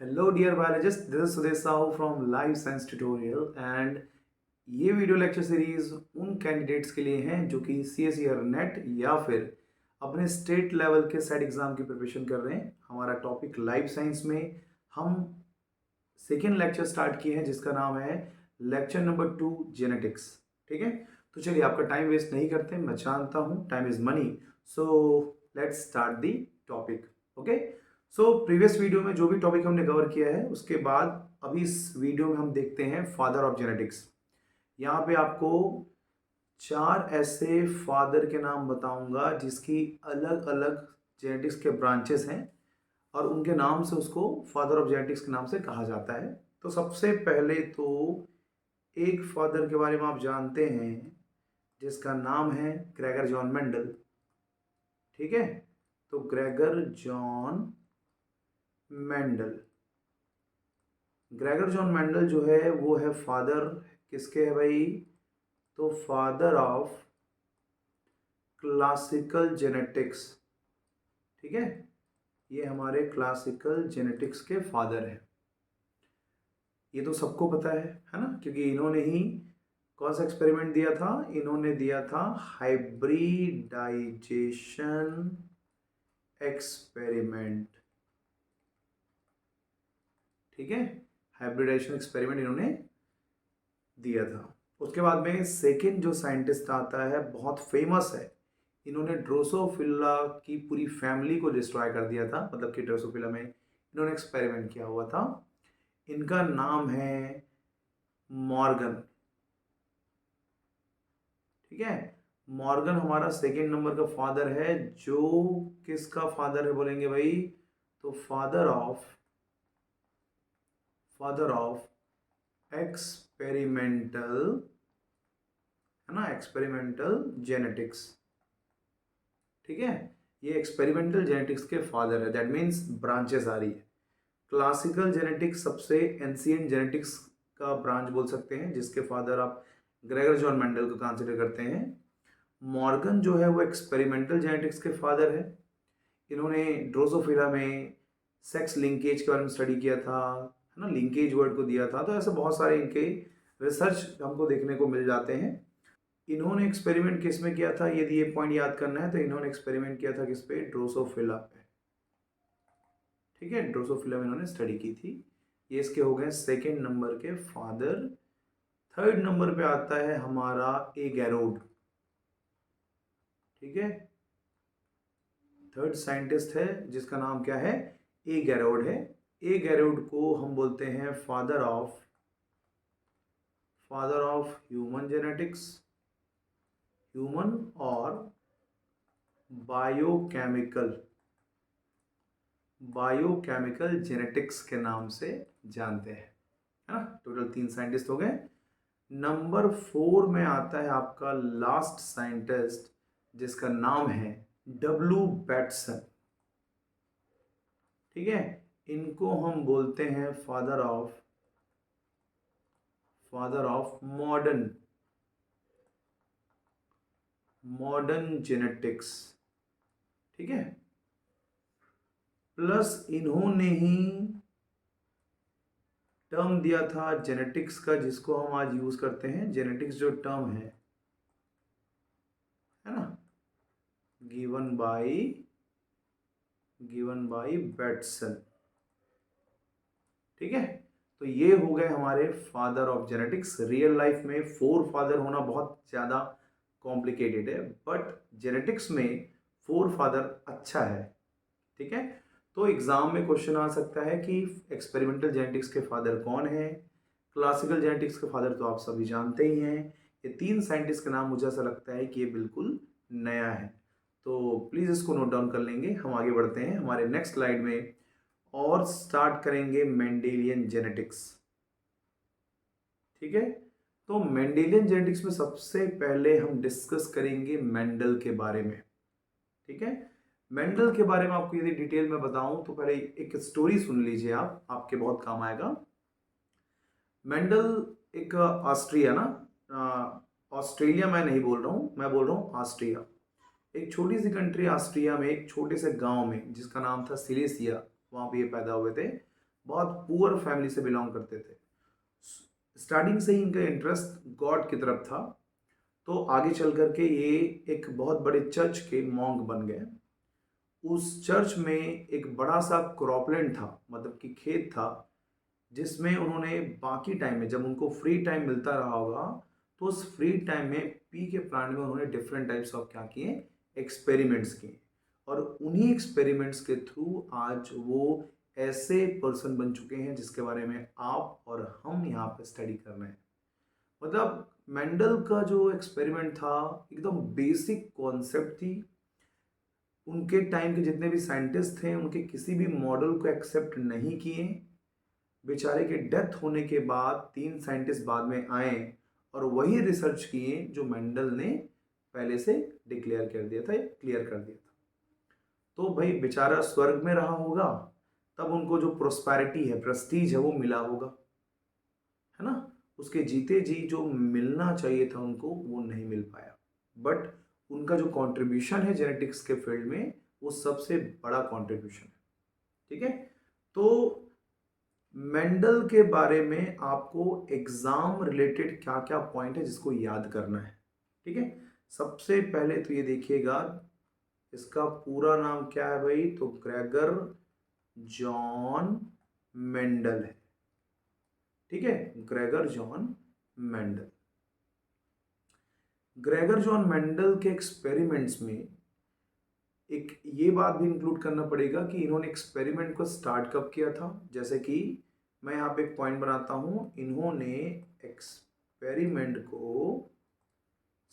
Hello dear biologist, this is Sudesh Sahu from life science tutorial and ये video lecture series उन candidates के लिए हैं जो कि सीएसई और नेट या फिर अपने स्टेट लेवल के सेट एग्जाम की प्रिपरेशन कर रहे हैं। हमारा टॉपिक लाइफ साइंस में हम सेकेंड लेक्चर स्टार्ट किए हैं जिसका नाम है लेक्चर नंबर 2 जेनेटिक्स। ठीक है, तो चलिए आपका टाइम वेस्ट नहीं करते, मैं जानता हूँ time is money, so let's start the topic. Okay, so previous video में जो भी टॉपिक हमने कवर किया है उसके बाद अभी इस वीडियो में हम देखते हैं फादर ऑफ जेनेटिक्स। यहाँ पे आपको 4 ऐसे फादर के नाम बताऊंगा जिसकी अलग अलग जेनेटिक्स के ब्रांचेस हैं और उनके नाम से उसको फादर ऑफ जेनेटिक्स के नाम से कहा जाता है। तो सबसे पहले तो एक फादर के बारे में आप जानते हैं जिसका नाम है ग्रेगर जॉन मेंडल। ठीक है, तो Gregor John Mendel, Gregor John Mendel जो है वो है फादर किसके है भाई? तो फादर ऑफ क्लासिकल जेनेटिक्स। ठीक है, ये हमारे क्लासिकल जेनेटिक्स के फादर हैं। ये तो सबको पता है ना, क्योंकि इन्होंने ही कौन सा एक्सपेरिमेंट दिया था? इन्होंने दिया था हाइब्रिडाइजेशन एक्सपेरिमेंट। ठीक है, हाइब्रिडाइजेशन एक्सपेरिमेंट इन्होंने दिया था। उसके बाद में सेकेंड जो साइंटिस्ट आता है बहुत फेमस है, इन्होंने ड्रोसोफिला की पूरी फैमिली को डिस्ट्रॉय कर दिया था, मतलब कि ड्रोसोफिला में इन्होंने एक्सपेरिमेंट किया हुआ था। इनका नाम है मॉर्गन। ठीक है, मॉर्गन हमारा सेकेंड नंबर का फादर है। जो किसका फादर है बोलेंगे भाई? तो फादर ऑफ एक्सपेरिमेंटल, है ना, एक्सपेरिमेंटल जेनेटिक्स। ठीक है, ये एक्सपेरिमेंटल जेनेटिक्स के फादर है, दैट मीन्स ब्रांचेस आ रही है। क्लासिकल जेनेटिक्स सबसे एंशिएंट जेनेटिक्स का ब्रांच बोल सकते हैं जिसके फादर आप ग्रेगर जॉन मेंडल को कंसिडर करते हैं। मॉर्गन जो है वो एक्सपेरिमेंटल जेनेटिक्स के फादर है। इन्होंने ड्रोसोफिला में सेक्स लिंकेज के बारे में स्टडी किया था, है ना, लिंकेज वर्ड को दिया था। तो ऐसे बहुत सारे इनके रिसर्च हमको देखने को मिल जाते हैं। इन्होंने एक्सपेरिमेंट किस में किया था, यदि ये पॉइंट याद करना है तो इन्होंने एक्सपेरिमेंट किया था किस पे? ड्रोसोफिला पे। ठीक है, ड्रोसोफिला में इन्होंने स्टडी की थी। ये इसके हो गए सेकेंड नंबर के फादर। थर्ड नंबर पे आता है हमारा ए गैरोड। ठीक है, थर्ड साइंटिस्ट है जिसका नाम क्या है? ए गैरोड है। ए गैरोड को हम बोलते हैं father of human genetics, human और बायोकेमिकल जेनेटिक्स के नाम से जानते हैं, है ना। टोटल 3 साइंटिस्ट हो गए। नंबर 4 में आता है आपका लास्ट साइंटिस्ट जिसका नाम है डब्ल्यू बैटसन। ठीक है, इनको हम बोलते हैं फादर ऑफ मॉडर्न जेनेटिक्स। ठीक है, प्लस इन्होंने ही टर्म दिया था जेनेटिक्स का जिसको हम आज यूज करते हैं। जेनेटिक्स जो टर्म है ना, गिवन बाय बैटसन। ठीक है, तो ये हो गए हमारे father of genetics. Real life में 4 फादर होना बहुत ज़्यादा कॉम्प्लिकेटेड है, बट जेनेटिक्स में 4 फादर अच्छा है। ठीक है, तो एग्जाम में क्वेश्चन आ सकता है कि एक्सपेरिमेंटल जेनेटिक्स के फादर कौन है। क्लासिकल जेनेटिक्स के फादर तो आप सभी जानते ही हैं। ये 3 साइंटिस्ट का नाम मुझे ऐसा लगता है कि ये बिल्कुल नया है, तो प्लीज़ इसको नोट डाउन कर लेंगे। हम आगे बढ़ते हैं हमारे नेक्स्ट स्लाइड में और स्टार्ट करेंगे मेंडेलियन जेनेटिक्स। ठीक है, तो मेंडेलियन जेनेटिक्स में सबसे पहले हम डिस्कस करेंगे मेंडल के बारे में। ठीक है, मेंडल के बारे में आपको यदि डिटेल में बताऊं तो पहले एक स्टोरी सुन लीजिए, आप आपके बहुत काम आएगा। मेंडल एक ऑस्ट्रिया ना, ऑस्ट्रेलिया मैं नहीं बोल रहा हूँ, मैं बोल रहा हूँ ऑस्ट्रिया। एक छोटी सी कंट्री ऑस्ट्रिया में एक छोटे से गांव में जिसका नाम था सिलेसिया, वहाँ पे ये पैदा हुए थे। बहुत पुअर फैमिली से बिलोंग करते थे। स्टार्टिंग से ही इनका इंटरेस्ट गॉड की तरफ था। तो आगे चल करके ये एक बहुत बड़े चर्च के मॉन्क बन गए। उस चर्च में एक बड़ा सा क्रॉपलैंड था, मतलब कि खेत था, जिसमें उन्होंने बाकी टाइम में, जब उनको फ्री टाइम मिलता रहा होगा, तो उस फ्री टाइम में पी के प्लांट में उन्होंने डिफरेंट टाइप्स ऑफ क्या किए, एक्सपेरिमेंट्स किए। और उन्हीं एक्सपेरिमेंट्स के थ्रू आज वो ऐसे पर्सन बन चुके हैं जिसके बारे में आप और हम यहाँ पे स्टडी कर रहे हैं। मतलब मेंडल का जो एक्सपेरिमेंट था एकदम बेसिक कॉन्सेप्ट थी। उनके टाइम के जितने भी साइंटिस्ट थे उनके किसी भी मॉडल को एक्सेप्ट नहीं किए। बेचारे के डेथ होने के बाद 3 साइंटिस्ट बाद में आए और वही रिसर्च किए जो मेंडल ने पहले से डिक्लेयर कर दिया था, क्लियर कर दिया था। तो भाई बेचारा स्वर्ग में रहा होगा, तब उनको जो प्रोस्पैरिटी है, प्रेस्टीज है, वो मिला होगा, है ना। उसके जीते जी जो मिलना चाहिए था उनको, वो नहीं मिल पाया। बट उनका जो कंट्रीब्यूशन है जेनेटिक्स के फील्ड में, वो सबसे बड़ा कंट्रीब्यूशन है। ठीक है। तो मेंडल के बारे में आपको एग्जाम रिलेटेड क्या क्या पॉइंट है जिसको याद करना है। ठीक है। सबसे पहले तो ये देखिएगा, इसका पूरा नाम क्या है भाई, तो ग्रेगर जॉन मेंडल है। ठीक है, Gregor John Mendel. Gregor John Mendel के एक्सपेरिमेंट्स में एक ये बात भी इंक्लूड करना पड़ेगा कि इन्होंने एक्सपेरिमेंट को स्टार्ट कब किया था। जैसे कि मैं यहाँ पे एक पॉइंट बनाता हूँ, इन्होंने एक्सपेरिमेंट को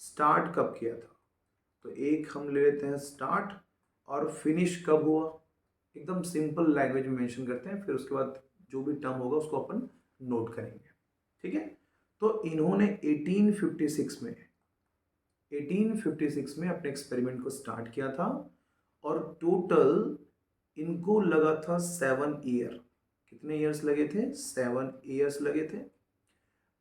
स्टार्ट कब किया था। तो एक हम ले लेते हैं स्टार्ट, और फिनिश कब हुआ, एकदम सिंपल लैंग्वेज में मेंशन करते हैं, फिर उसके बाद जो भी टर्म होगा उसको अपन नोट करेंगे। ठीक है। तो इन्होंने 1856 में अपने एक्सपेरिमेंट को स्टार्ट किया था, और टोटल इनको लगा था 7 ईयर। कितने ईयर्स लगे थे, 7 ईयर्स लगे थे।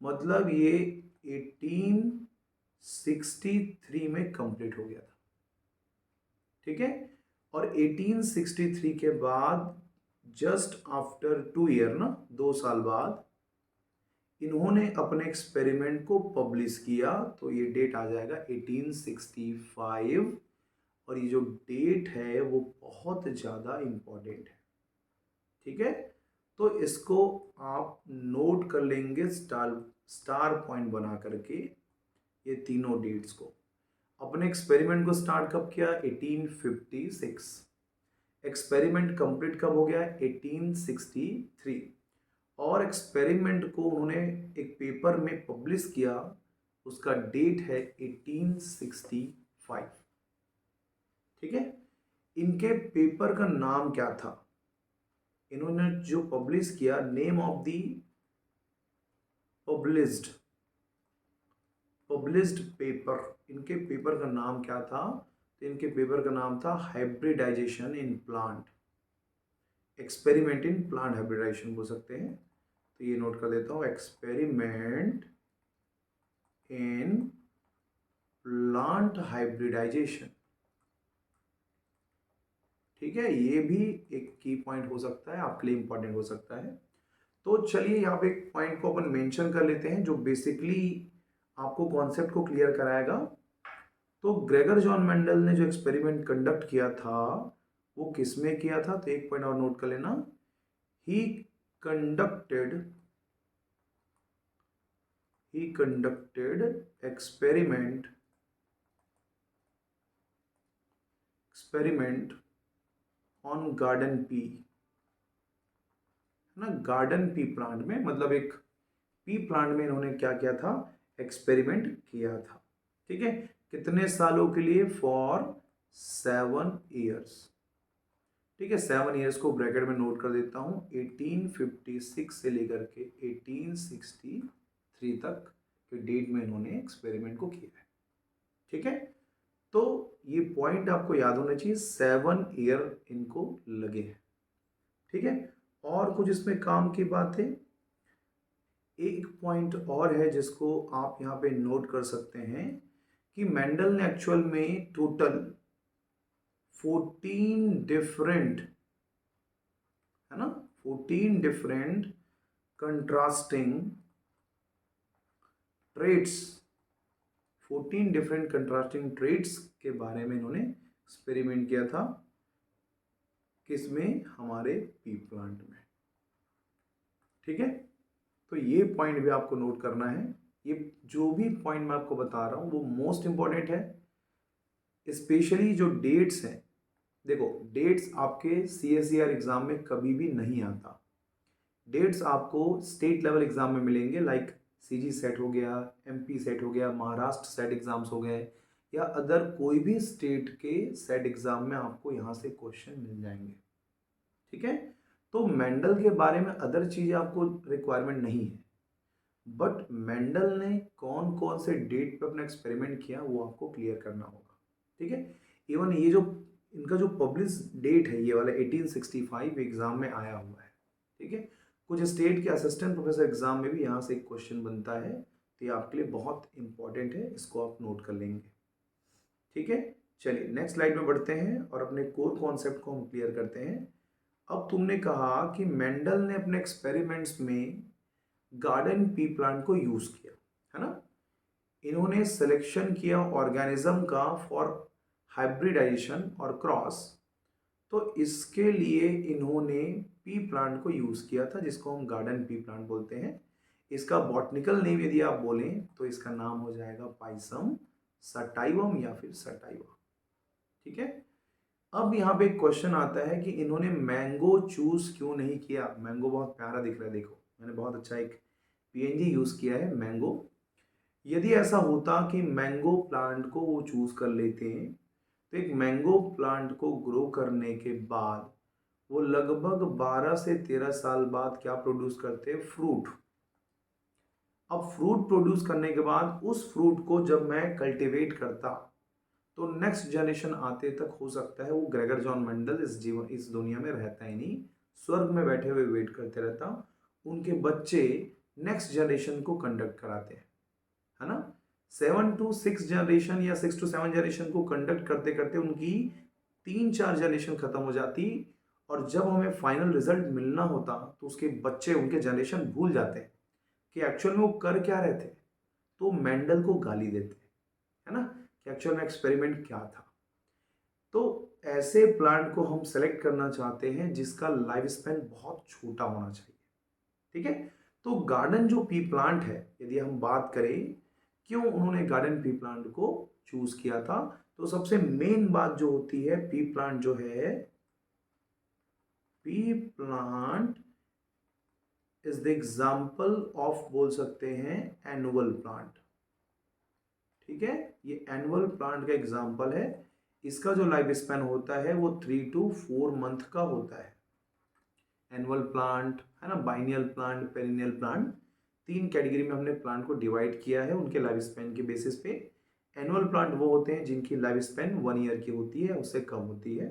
मतलब ये 1863 में कंप्लीट हो गया था। ठीक है। और 1863 के बाद जस्ट आफ्टर 2 ईयर ना, 2 साल बाद इन्होंने अपने एक्सपेरिमेंट को पब्लिश किया। तो ये डेट आ जाएगा 1865, और ये जो डेट है वो बहुत ज़्यादा इम्पोर्टेंट है। ठीक है। तो इसको आप नोट कर लेंगे स्टार पॉइंट बना करके, ये तीनों डेट्स को। अपने एक्सपेरिमेंट को स्टार्ट कब किया, 1856। एक्सपेरिमेंट कंप्लीट कब हो गया, 1863। और एक्सपेरिमेंट को उन्होंने एक पेपर में पब्लिश किया, उसका डेट है 1865। ठीक है। इनके पेपर का नाम क्या था, इन्होंने जो पब्लिश किया, name of the published paper, इनके पेपर का नाम क्या था, तो इनके पेपर का नाम था hybridisation in plant, experiment in plant hybridisation बोल सकते हैं। तो ये नोट कर देता हूँ, एक्सपेरिमेंट इन प्लांट हाइब्रिडाइजेशन। ठीक है, ये भी एक की पॉइंट हो सकता है, आपके लिए इंपॉर्टेंट हो सकता है। तो चलिए यहाँ पे एक पॉइंट को अपन मेंशन कर लेते हैं जो बेसिकली आपको कॉन्सेप्ट को क्लियर कराएगा। तो ग्रेगर जॉन मेंडल ने जो एक्सपेरिमेंट कंडक्ट किया था वो किस में किया था, तो एक पॉइंट और नोट कर लेना, ही conducted experiment on garden pea, है ना, गार्डन पी प्लांट में, मतलब एक पी प्लांट में इन्होंने क्या किया था, एक्सपेरिमेंट किया था। ठीक है। कितने सालों के लिए, फॉर 7 ईयर्स। ठीक है, 7 ईयर्स को ब्रैकेट में नोट कर देता हूँ, 1856 से लेकर के 1863 तक के डेट में इन्होंने एक्सपेरिमेंट को किया है। ठीक है। तो ये पॉइंट आपको याद होना चाहिए, 7 ईयर इनको लगे हैं। ठीक है। और कुछ इसमें काम की बात है, एक पॉइंट और है जिसको आप यहाँ पे नोट कर सकते हैं कि मेंडल ने एक्चुअल में टोटल 14 डिफरेंट, है ना, 14 different contrasting traits, 14 different contrasting traits के बारे में इन्होंने एक्सपेरिमेंट किया था। किसमें? हमारे पी प्लांट में। ठीक है, तो ये पॉइंट भी आपको नोट करना है। ये जो भी पॉइंट मैं आपको बता रहा हूँ वो मोस्ट इंपॉर्टेंट है, स्पेशली जो डेट्स हैं। देखो, डेट्स आपके CSER एग्जाम में कभी भी नहीं आता। डेट्स आपको स्टेट लेवल एग्जाम में मिलेंगे, लाइक CG सेट हो गया, MP सेट हो गया, महाराष्ट्र सेट एग्जाम्स हो गए, या अदर कोई भी स्टेट के सेट एग्जाम में आपको यहाँ से क्वेश्चन मिल जाएंगे। ठीक है, तो मेंडल के बारे में अदर चीज़ें आपको रिक्वायरमेंट नहीं है, बट मेंडल ने कौन कौन से डेट पे अपना एक्सपेरिमेंट किया वो आपको क्लियर करना होगा। ठीक है, इवन ये जो इनका जो पब्लिश डेट है ये वाला 1865 एग्जाम में आया हुआ है। ठीक है, कुछ स्टेट के असिस्टेंट प्रोफेसर एग्जाम में भी यहाँ से एक क्वेश्चन बनता है, तो ये आपके लिए बहुत इंपॉर्टेंट है, इसको आप नोट कर लेंगे। ठीक है, चलिए नेक्स्ट स्लाइड में बढ़ते हैं और अपने कोर कॉन्सेप्ट को हम क्लियर करते हैं। अब तुमने कहा कि मेंडल ने अपने एक्सपेरिमेंट्स में गार्डन पी प्लांट को यूज किया, है ना। इन्होंने सिलेक्शन किया ऑर्गेनिज्म का फॉर हाइब्रिडाइजेशन और क्रॉस, तो इसके लिए इन्होंने पी प्लांट को यूज किया था, जिसको हम गार्डन पी प्लांट बोलते हैं। इसका बॉटनिकल नेम यदि आप बोलें तो इसका नाम हो जाएगा पाइसम सटाइवम या फिर सटाइवा। ठीक है, अब यहाँ पे एक क्वेश्चन आता है कि इन्होंने मैंगो चूज क्यों नहीं किया। मैंगो बहुत प्यारा दिख रहा है, देखो मैंने बहुत अच्छा एक PNG यूज किया है मैंगो। यदि ऐसा होता कि मैंगो प्लांट को वो चूज कर लेते हैं, तो एक मैंगो प्लांट को ग्रो करने के बाद वो लगभग 12 से 13 साल बाद क्या प्रोड्यूस करते हैं? फ्रूट। अब फ्रूट प्रोड्यूस करने के बाद उस फ्रूट को जब मैं कल्टीवेट करता तो नेक्स्ट जनरेशन आते तक हो सकता है वो ग्रेगर जॉन मेंडल इस दुनिया में रहता ही नहीं, स्वर्ग में बैठे हुए वेट करते रहता। उनके बच्चे नेक्स्ट जनरेशन को कंडक्ट कराते हैं, है ना। 7 to 6 जनरेशन या 6 to 7 जनरेशन को कंडक्ट करते करते उनकी 3-4 जनरेशन खत्म हो जाती, और जब हमें फाइनल रिजल्ट मिलना होता तो उसके बच्चे, उनके जनरेशन भूल जाते हैं कि एक्चुअल में वो कर क्या रहे थे, तो मेंडल को गाली देते, है ना, कि एक्चुअल में एक्सपेरिमेंट क्या था। तो ऐसे प्लांट को हम सेलेक्ट करना चाहते हैं जिसका लाइफ स्पैन बहुत छोटा होना चाहिए। ठीक है, तो गार्डन जो पी प्लांट है, यदि हम बात करें क्यों उन्होंने गार्डन पी प्लांट को चूज किया था, तो सबसे मेन बात जो होती है, पी प्लांट जो है, P plant is the example of, बोल सकते हैं, एनुअल प्लांट। ठीक है, ये एनुअल प्लांट का एग्जाम्पल है। इसका जो लाइफ स्पैन होता है वो 3 to 4 मंथ का होता है। एनुअल प्लांट, है ना, biennial plant, perennial plant, 3 category में हमने प्लांट को डिवाइड किया है उनके लाइफ स्पैन के बेसिस पे। एनुअल प्लांट वो होते हैं जिनकी लाइफ स्पैन 1 ईयर की होती है, उससे कम होती है।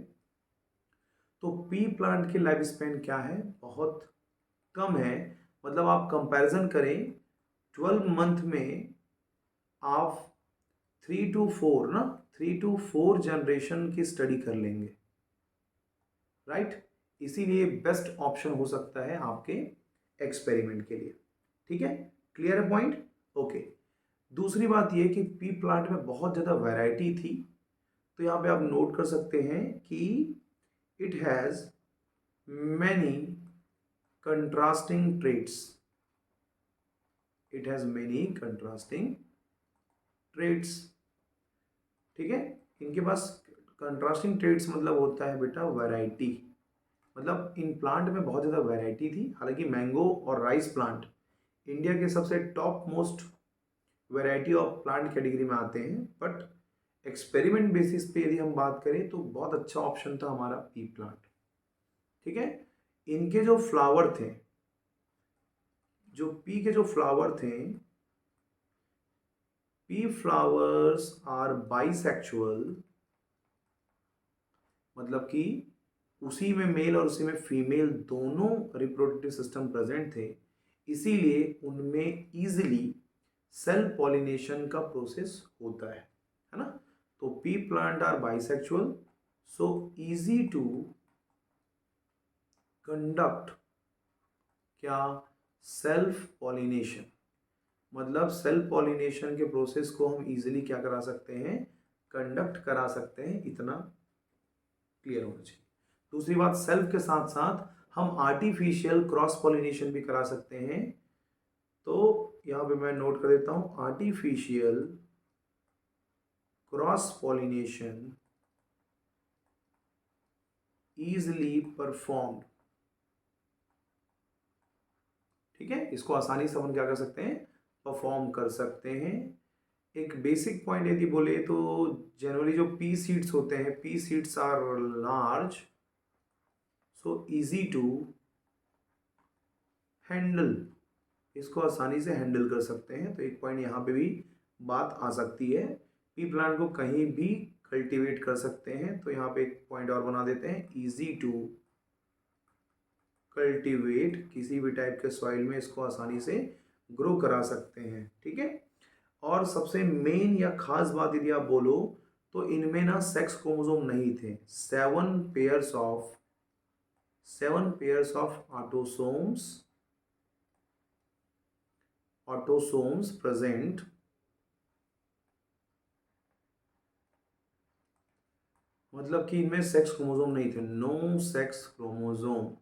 तो पी प्लांट की लाइफ स्पैन क्या है? बहुत कम है। मतलब आप कंपैरिजन करें, 12 मंथ में आप 3 to 4 ना, 3 to 4 जनरेशन की स्टडी कर लेंगे, राइट। इसीलिए बेस्ट ऑप्शन हो सकता है आपके एक्सपेरिमेंट के लिए। ठीक है, क्लियर है पॉइंट? ओके। दूसरी बात यह कि पी प्लांट में बहुत ज़्यादा वैरायटी थी, तो यहाँ पे आप नोट कर सकते हैं कि it has many contrasting traits, it has many contrasting traits. ठीक है, इनके पास कंट्रास्टिंग ट्रेट्स मतलब होता है बेटा वैरायटी, मतलब इन प्लांट में बहुत ज़्यादा वैरायटी थी। हालांकि मैंगो और राइस प्लांट इंडिया के सबसे top most variety of plant category में आते हैं, बट एक्सपेरिमेंट बेसिस पे यदि हम बात करें तो बहुत अच्छा ऑप्शन था हमारा पी प्लांट। ठीक है, इनके जो फ्लावर थे, जो पी के जो फ्लावर थे, पी फ्लावर्स आर बाइसेक्सुअल, मतलब कि उसी में मेल और उसी में फीमेल दोनों रिप्रोडक्टिव सिस्टम प्रेजेंट थे, इसीलिए उनमें इजीली सेल पॉलिनेशन का प्रोसेस होता है ना। तो pea plant are bisexual, so easy to conduct क्या? Self pollination. मतलब सेल्फ पॉलिनेशन के प्रोसेस को हम इजीली क्या करा सकते हैं? कंडक्ट करा सकते हैं, इतना क्लियर होना चाहिए। दूसरी बात, सेल्फ के साथ साथ हम आर्टिफिशियल क्रॉस पॉलिनेशन भी करा सकते हैं। तो यहाँ पे मैं नोट कर देता हूं, artificial cross pollination easily performed. ठीक है, इसको आसानी से हम क्या कर सकते हैं? परफॉर्म कर सकते हैं। एक बेसिक पॉइंट यदि बोले तो जनरली जो पी सीड्स होते हैं, pea seeds are large, so easy to handle. इसको आसानी से हैंडल कर सकते हैं। तो एक पॉइंट यहाँ पे भी बात आ सकती है। पी प्लांट को कहीं भी कल्टीवेट कर सकते हैं। तो यहाँ पे एक पॉइंट और बना देते हैं, इजी टू कल्टीवेट। किसी भी टाइप के सॉइल में इसको आसानी से ग्रो करा सकते हैं। ठीक है, और सबसे मेन या खास बात यदि आप बोलो तो इनमें ना सेक्स क्रोमोसोम नहीं थे। 7 पेयर्स ऑफ ऑटोसोम्स प्रेजेंट, मतलब कि इनमें सेक्स क्रोमोसोम नहीं थे, नो सेक्स क्रोमोसोम।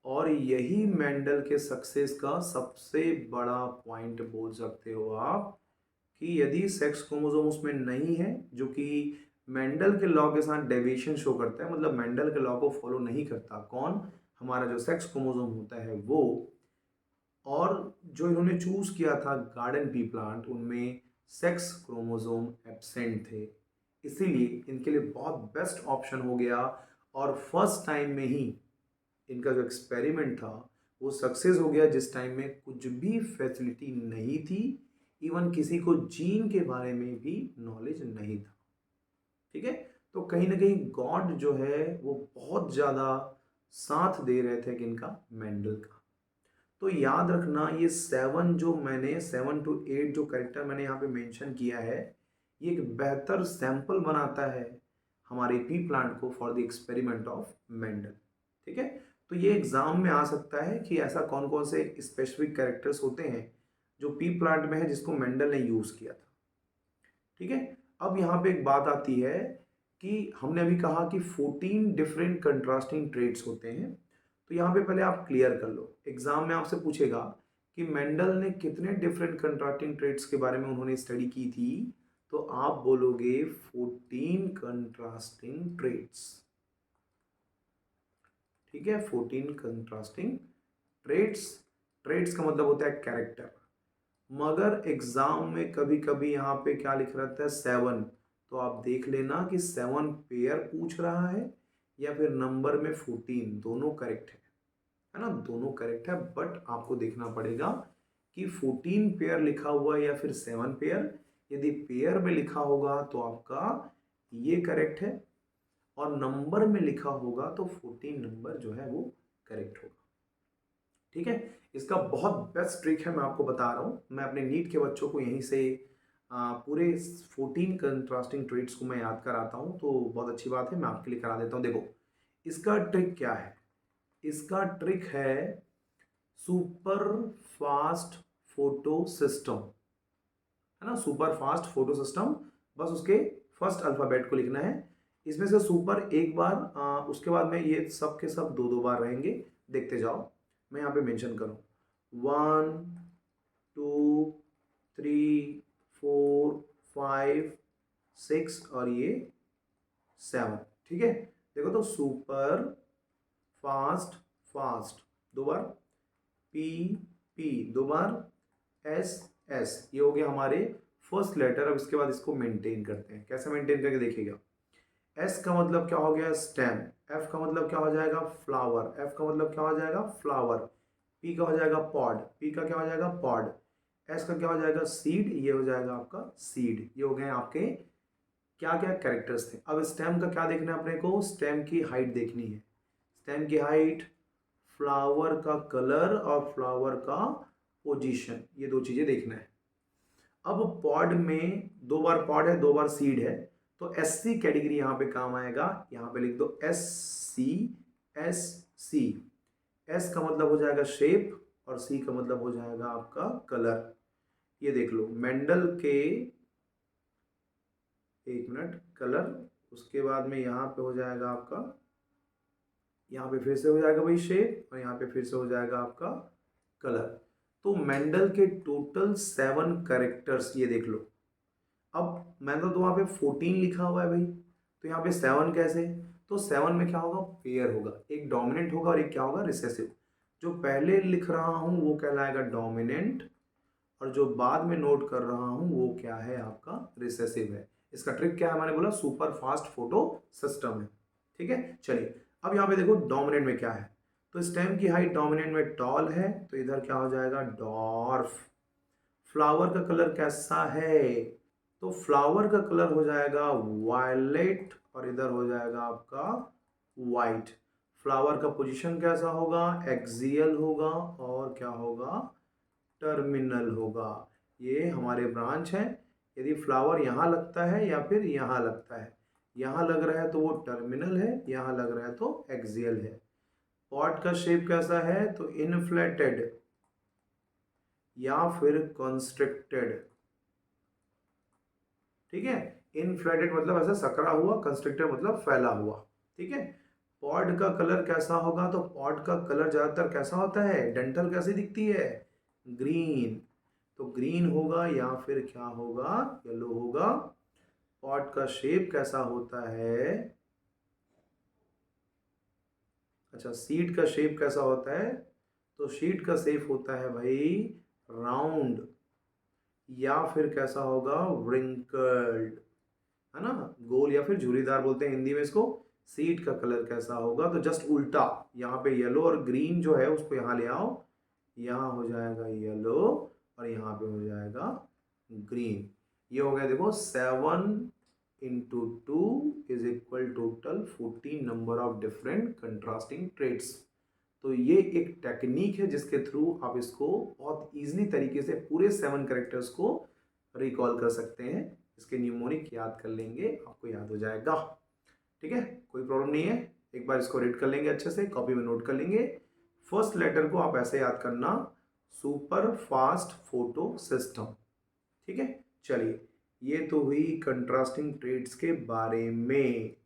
और यही मेंडल के सक्सेस का सबसे बड़ा पॉइंट बोल सकते हो आप, कि यदि सेक्स क्रोमोसोम उसमें नहीं है, जो कि मेंडल के लॉ के साथ डेविएशन शो करता है, मतलब मेंडल के लॉ को फॉलो नहीं करता, कौन? हमारा जो सेक्स क्रोमोसोम होता है वो। और जो इन्होंने चूज किया था गार्डन पी प्लांट, उनमें सेक्स क्रोमोसोम एब्सेंट थे, इसीलिए इनके लिए बहुत बेस्ट ऑप्शन हो गया। और फर्स्ट टाइम में ही इनका जो एक्सपेरिमेंट था वो सक्सेस हो गया, जिस टाइम में कुछ भी फैसिलिटी नहीं थी, इवन किसी को जीन के बारे में भी नॉलेज नहीं था। ठीक है, तो कहीं ना कहीं गॉड जो है वो बहुत ज़्यादा साथ दे रहे थे कि इनका, मेंडल का। तो याद रखना, ये 7 जो कैरेक्टर मैंने यहाँ पे मेंशन किया है, ये एक बेहतर सैंपल बनाता है हमारे पी प्लांट को for the experiment of Mendel. ठीक है, तो ये एग्जाम में आ सकता है कि ऐसा कौन कौन से स्पेसिफिक कैरेक्टर्स होते हैं जो पी प्लांट में है जिसको मेंडल ने यूज किया था। ठीक है, अब यहाँ पे एक बात आती है कि हमने अभी कहा कि 14 डिफरेंट कंट्रास्टिंग ट्रेड्स होते हैं। तो यहाँ पे पहले आप क्लियर कर लो, एग्जाम में आपसे पूछेगा कि मेंडल ने कितने डिफरेंट कंट्रास्टिंग ट्रेड्स के बारे में उन्होंने स्टडी की थी, तो आप बोलोगे 14 कंट्रास्टिंग ट्रेड्स। ठीक है, 14 कंट्रास्टिंग ट्रेड्स। ट्रेड्स का मतलब होता है कैरेक्टर। मगर एग्जाम में कभी कभी यहाँ पे क्या लिख रहता है? 7। तो आप देख लेना कि 7 पेयर पूछ रहा है या फिर नंबर में 14, दोनों करेक्ट है ना? दोनों करेक्ट है, बट आपको देखना पड़ेगा कि 14 पेयर लिखा हुआ है या फिर 7 पेयर। यदि पेयर में लिखा होगा तो आपका ये करेक्ट है, और नंबर में लिखा होगा तो 14 नंबर जो है वो करेक्ट होगा। ठीक है, इसका बहुत बेस्ट ट्रिक है, मैं आपको बता रहा हूँ। मैं अपने नीट के बच्चों को यहीं से पूरे 14 कंट्रास्टिंग ट्रेड्स को मैं याद कराता हूँ। तो बहुत अच्छी बात है, मैं आपके लिए करा देता हूँ। देखो, इसका ट्रिक क्या है? इसका ट्रिक है सुपर फास्ट फोटो सिस्टम, है ना? सुपर फास्ट फोटो सिस्टम, बस उसके फर्स्ट अल्फाबेट को लिखना है। इसमें से सुपर एक बार, उसके बाद में ये सब के सब दो दो बार रहेंगे। देखते जाओ, मैं यहाँ पे मेंशन करूँ 1 2 3 4 5 6 और ये 7। ठीक है, देखो तो सुपर फास्ट, फास्ट दो बार, पी पी दो बार, एस एस, ये हो गया हमारे फर्स्ट लेटर। अब इसके बाद इसको मेंटेन करते हैं, कैसे मेंटेन करके देखिएगा। एस का मतलब क्या हो गया? स्टेम। एफ का मतलब क्या हो जाएगा? फ्लावर। एफ का मतलब क्या हो जाएगा? फ्लावर। पी का हो जाएगा पॉड। पी का क्या हो जाएगा? पॉड। एस का क्या हो जाएगा? सीड। ये हो जाएगा आपका सीड। ये हो गए आपके क्या क्या कैरेक्टर्स थे। अब स्टेम का क्या देखना है अपने को? स्टेम की हाइट देखनी है। स्टेम की हाइट, फ्लावर का कलर और फ्लावर का पोजीशन, ये दो चीजें देखना है। अब पॉड में दो बार पॉड है, दो बार सीड है, तो एस सी कैटेगरी यहां पे काम आएगा। यहां पे लिख दो S C, S C. S का मतलब हो जाएगा शेप और सी का मतलब हो जाएगा आपका कलर। ये देख लो मेंडल के, एक मिनट, कलर, उसके बाद में यहाँ पे हो जाएगा आपका, यहाँ पे फिर से हो जाएगा भाई शेप और यहाँ पे फिर से हो जाएगा आपका कलर। तो मेंडल के टोटल 7 कैरेक्टर्स ये देख लो। अब मैंने तो वहाँ पे 14 लिखा हुआ है भाई, तो यहाँ पे 7 कैसे? तो 7 में क्या होगा? पेयर होगा, एक डोमिनेंट होगा और एक क्या होगा? रिसेसिव। जो पहले लिख रहा हूँ वो कहलाएगा डोमिनेंट और जो बाद में नोट कर रहा हूँ वो क्या है? आपका रिसेसिव है। इसका ट्रिक क्या है? मैंने बोला सुपर फास्ट फोटो सिस्टम है। ठीक है, चलिए अब यहाँ पे देखो डोमिनेंट में क्या है। तो स्टेम की हाइट डोमिनेंट में टॉल है, तो इधर क्या हो जाएगा? डॉर्फ। फ्लावर का कलर कैसा है? तो फ्लावर का कलर हो जाएगा वायलेट और इधर हो जाएगा आपका वाइट। फ्लावर का पोजीशन कैसा होगा? एक्सियल होगा और क्या होगा? टर्मिनल होगा। ये हमारे ब्रांच हैं। यदि फ्लावर यहाँ लगता है या फिर यहाँ लगता है, यहाँ लग रहा है तो वो टर्मिनल है, यहाँ लग रहा है तो एक्सियल है। पॉट का शेप कैसा है? तो इनफ्लेटेड या फिर कंस्ट्रिक्टेड। ठीक है, इनफ्लेटेड मतलब ऐसा सकरा हुआ, कंस्ट्रिक्टेड मतलब फैला हुआ। ठीक है, पॉड का कलर कैसा होगा? तो पॉड का कलर ज्यादातर कैसा होता है? डंठल कैसी दिखती है? ग्रीन। तो ग्रीन होगा या फिर क्या होगा? येलो होगा। पॉट का शेप कैसा होता है? अच्छा, सीड का शेप कैसा होता है? तो सीड का शेप होता है भाई राउंड या फिर कैसा होगा? व्रिंकल्ड, है ना, गोल या फिर झुरीदार बोलते हैं हिंदी में इसको। सीड का कलर कैसा होगा? तो जस्ट उल्टा, यहाँ पे येलो और ग्रीन जो है उसको यहाँ ले आओ, यहाँ हो जाएगा येलो और यहाँ पे हो जाएगा ग्रीन। ये हो गया देखो 7 into 2 is equal total 14 number of different contrasting traits. तो ये एक टेक्निक है जिसके थ्रू आप इसको बहुत इजीली तरीके से पूरे 7 कैरेक्टर्स को रिकॉल कर सकते हैं। इसके न्यूमोनिक याद कर लेंगे, आपको याद हो जाएगा। ठीक है, कोई प्रॉब्लम नहीं है। एक बार इसको रीड कर लेंगे अच्छे से, कॉपी में नोट कर लेंगे। फर्स्ट लेटर को आप ऐसे याद करना, सुपर फास्ट फोटो सिस्टम। ठीक है, चलिए ये तो हुई कंट्रास्टिंग ट्रेड्स के बारे में।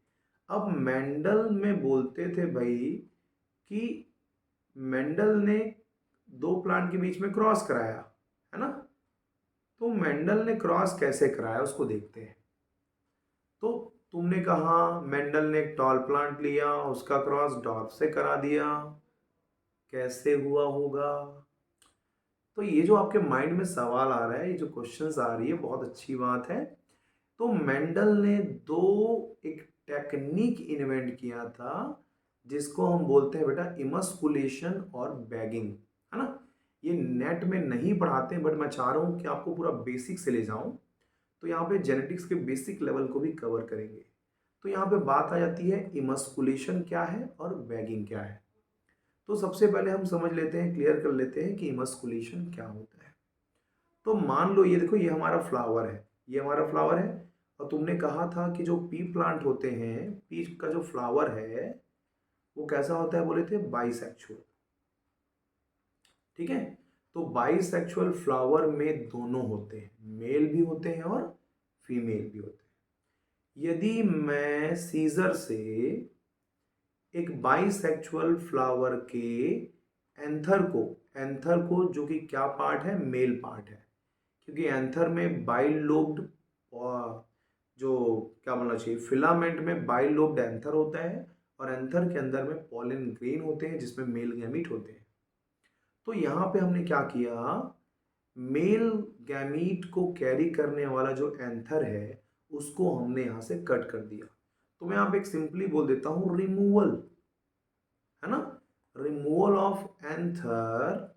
अब मेंडल में बोलते थे भाई कि मेंडल ने 2 प्लांट के बीच में क्रॉस कराया, है ना। तो मेंडल ने क्रॉस कैसे कराया उसको देखते हैं। तो तुमने कहा मेंडल ने एक टॉल प्लांट लिया, उसका क्रॉस डॉर्फ से करा दिया, कैसे हुआ होगा? तो ये जो आपके माइंड में सवाल आ रहा है, ये जो क्वेश्चंस आ रही है, बहुत अच्छी बात है। तो मेंडल ने एक टेक्निक इन्वेंट किया था जिसको हम बोलते हैं बेटा इमस्कुलेशन और बैगिंग, है ना। ये नेट में नहीं पढ़ाते बट मैं चाह रहा हूँ कि आपको पूरा बेसिक से ले जाऊं। तो यहाँ पे जेनेटिक्स के बेसिक लेवल को भी कवर करेंगे। तो यहाँ पे बात आ जाती है इमस्कुलेशन क्या है और बैगिंग क्या है। तो सबसे पहले हम समझ लेते हैं, क्लियर कर लेते हैं कि इमस्कुलेशन क्या होता है। तो मान लो ये देखो, ये हमारा फ्लावर है, ये हमारा फ्लावर है और तुमने कहा था कि जो पी प्लांट होते हैं, पी का जो फ्लावर है वो कैसा होता है? बोले थे बाइसेक्सुअल। ठीक है, तो बाइसेक्सुअल फ्लावर में दोनों होते हैं, मेल भी होते हैं और फीमेल भी होते हैं। यदि मैं सीजर से एक बाइसेक्सुअल फ्लावर के एंथर को जो कि क्या पार्ट है? मेल पार्ट है, क्योंकि एंथर में बाइलोब्ड, जो क्या बोलना चाहिए, फिलामेंट में बाइलोब्ड एंथर होता है और एंथर के अंदर में पॉलन ग्रेन होते हैं जिसमें मेल गैमीट होते हैं। तो यहाँ पे हमने क्या किया, मेल गैमीट को कैरी करने वाला जो एंथर है उसको हमने यहाँ से कट कर दिया। तो मैं यहाँ पे एक सिंपली बोल देता हूँ रिमूवल, है ना, removal of anther,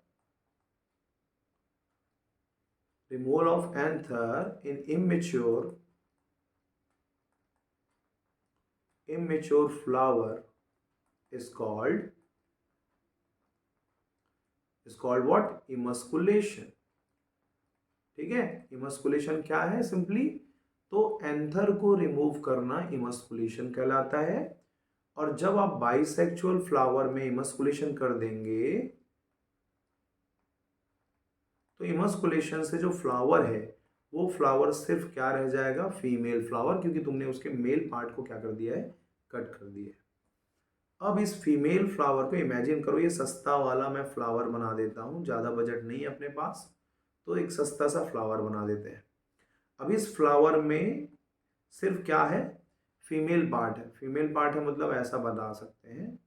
removal of anther in immature flower is called what? Emasculation। ठीक है, इमस्कुलेशन क्या है? सिंपली तो एंथर को रिमूव करना इमस्कुलेशन कहलाता है। और जब आप बाइसेक्सुअल फ्लावर में इमस्कुलेशन कर देंगे तो इमस्कुलेशन से जो फ्लावर है वो फ्लावर सिर्फ क्या रह जाएगा, फीमेल फ्लावर, क्योंकि तुमने उसके मेल पार्ट को क्या कर दिया है, कट कर दिया है। अब इस फीमेल फ्लावर को इमेजिन करो, ये सस्ता वाला मैं फ्लावर बना देता हूँ, ज़्यादा बजट नहीं है अपने पास, तो एक सस्ता सा फ्लावर बना देते हैं। अब इस फ्लावर में सिर्फ क्या है, फीमेल पार्ट है। फीमेल पार्ट है मतलब ऐसा बता सकते हैं,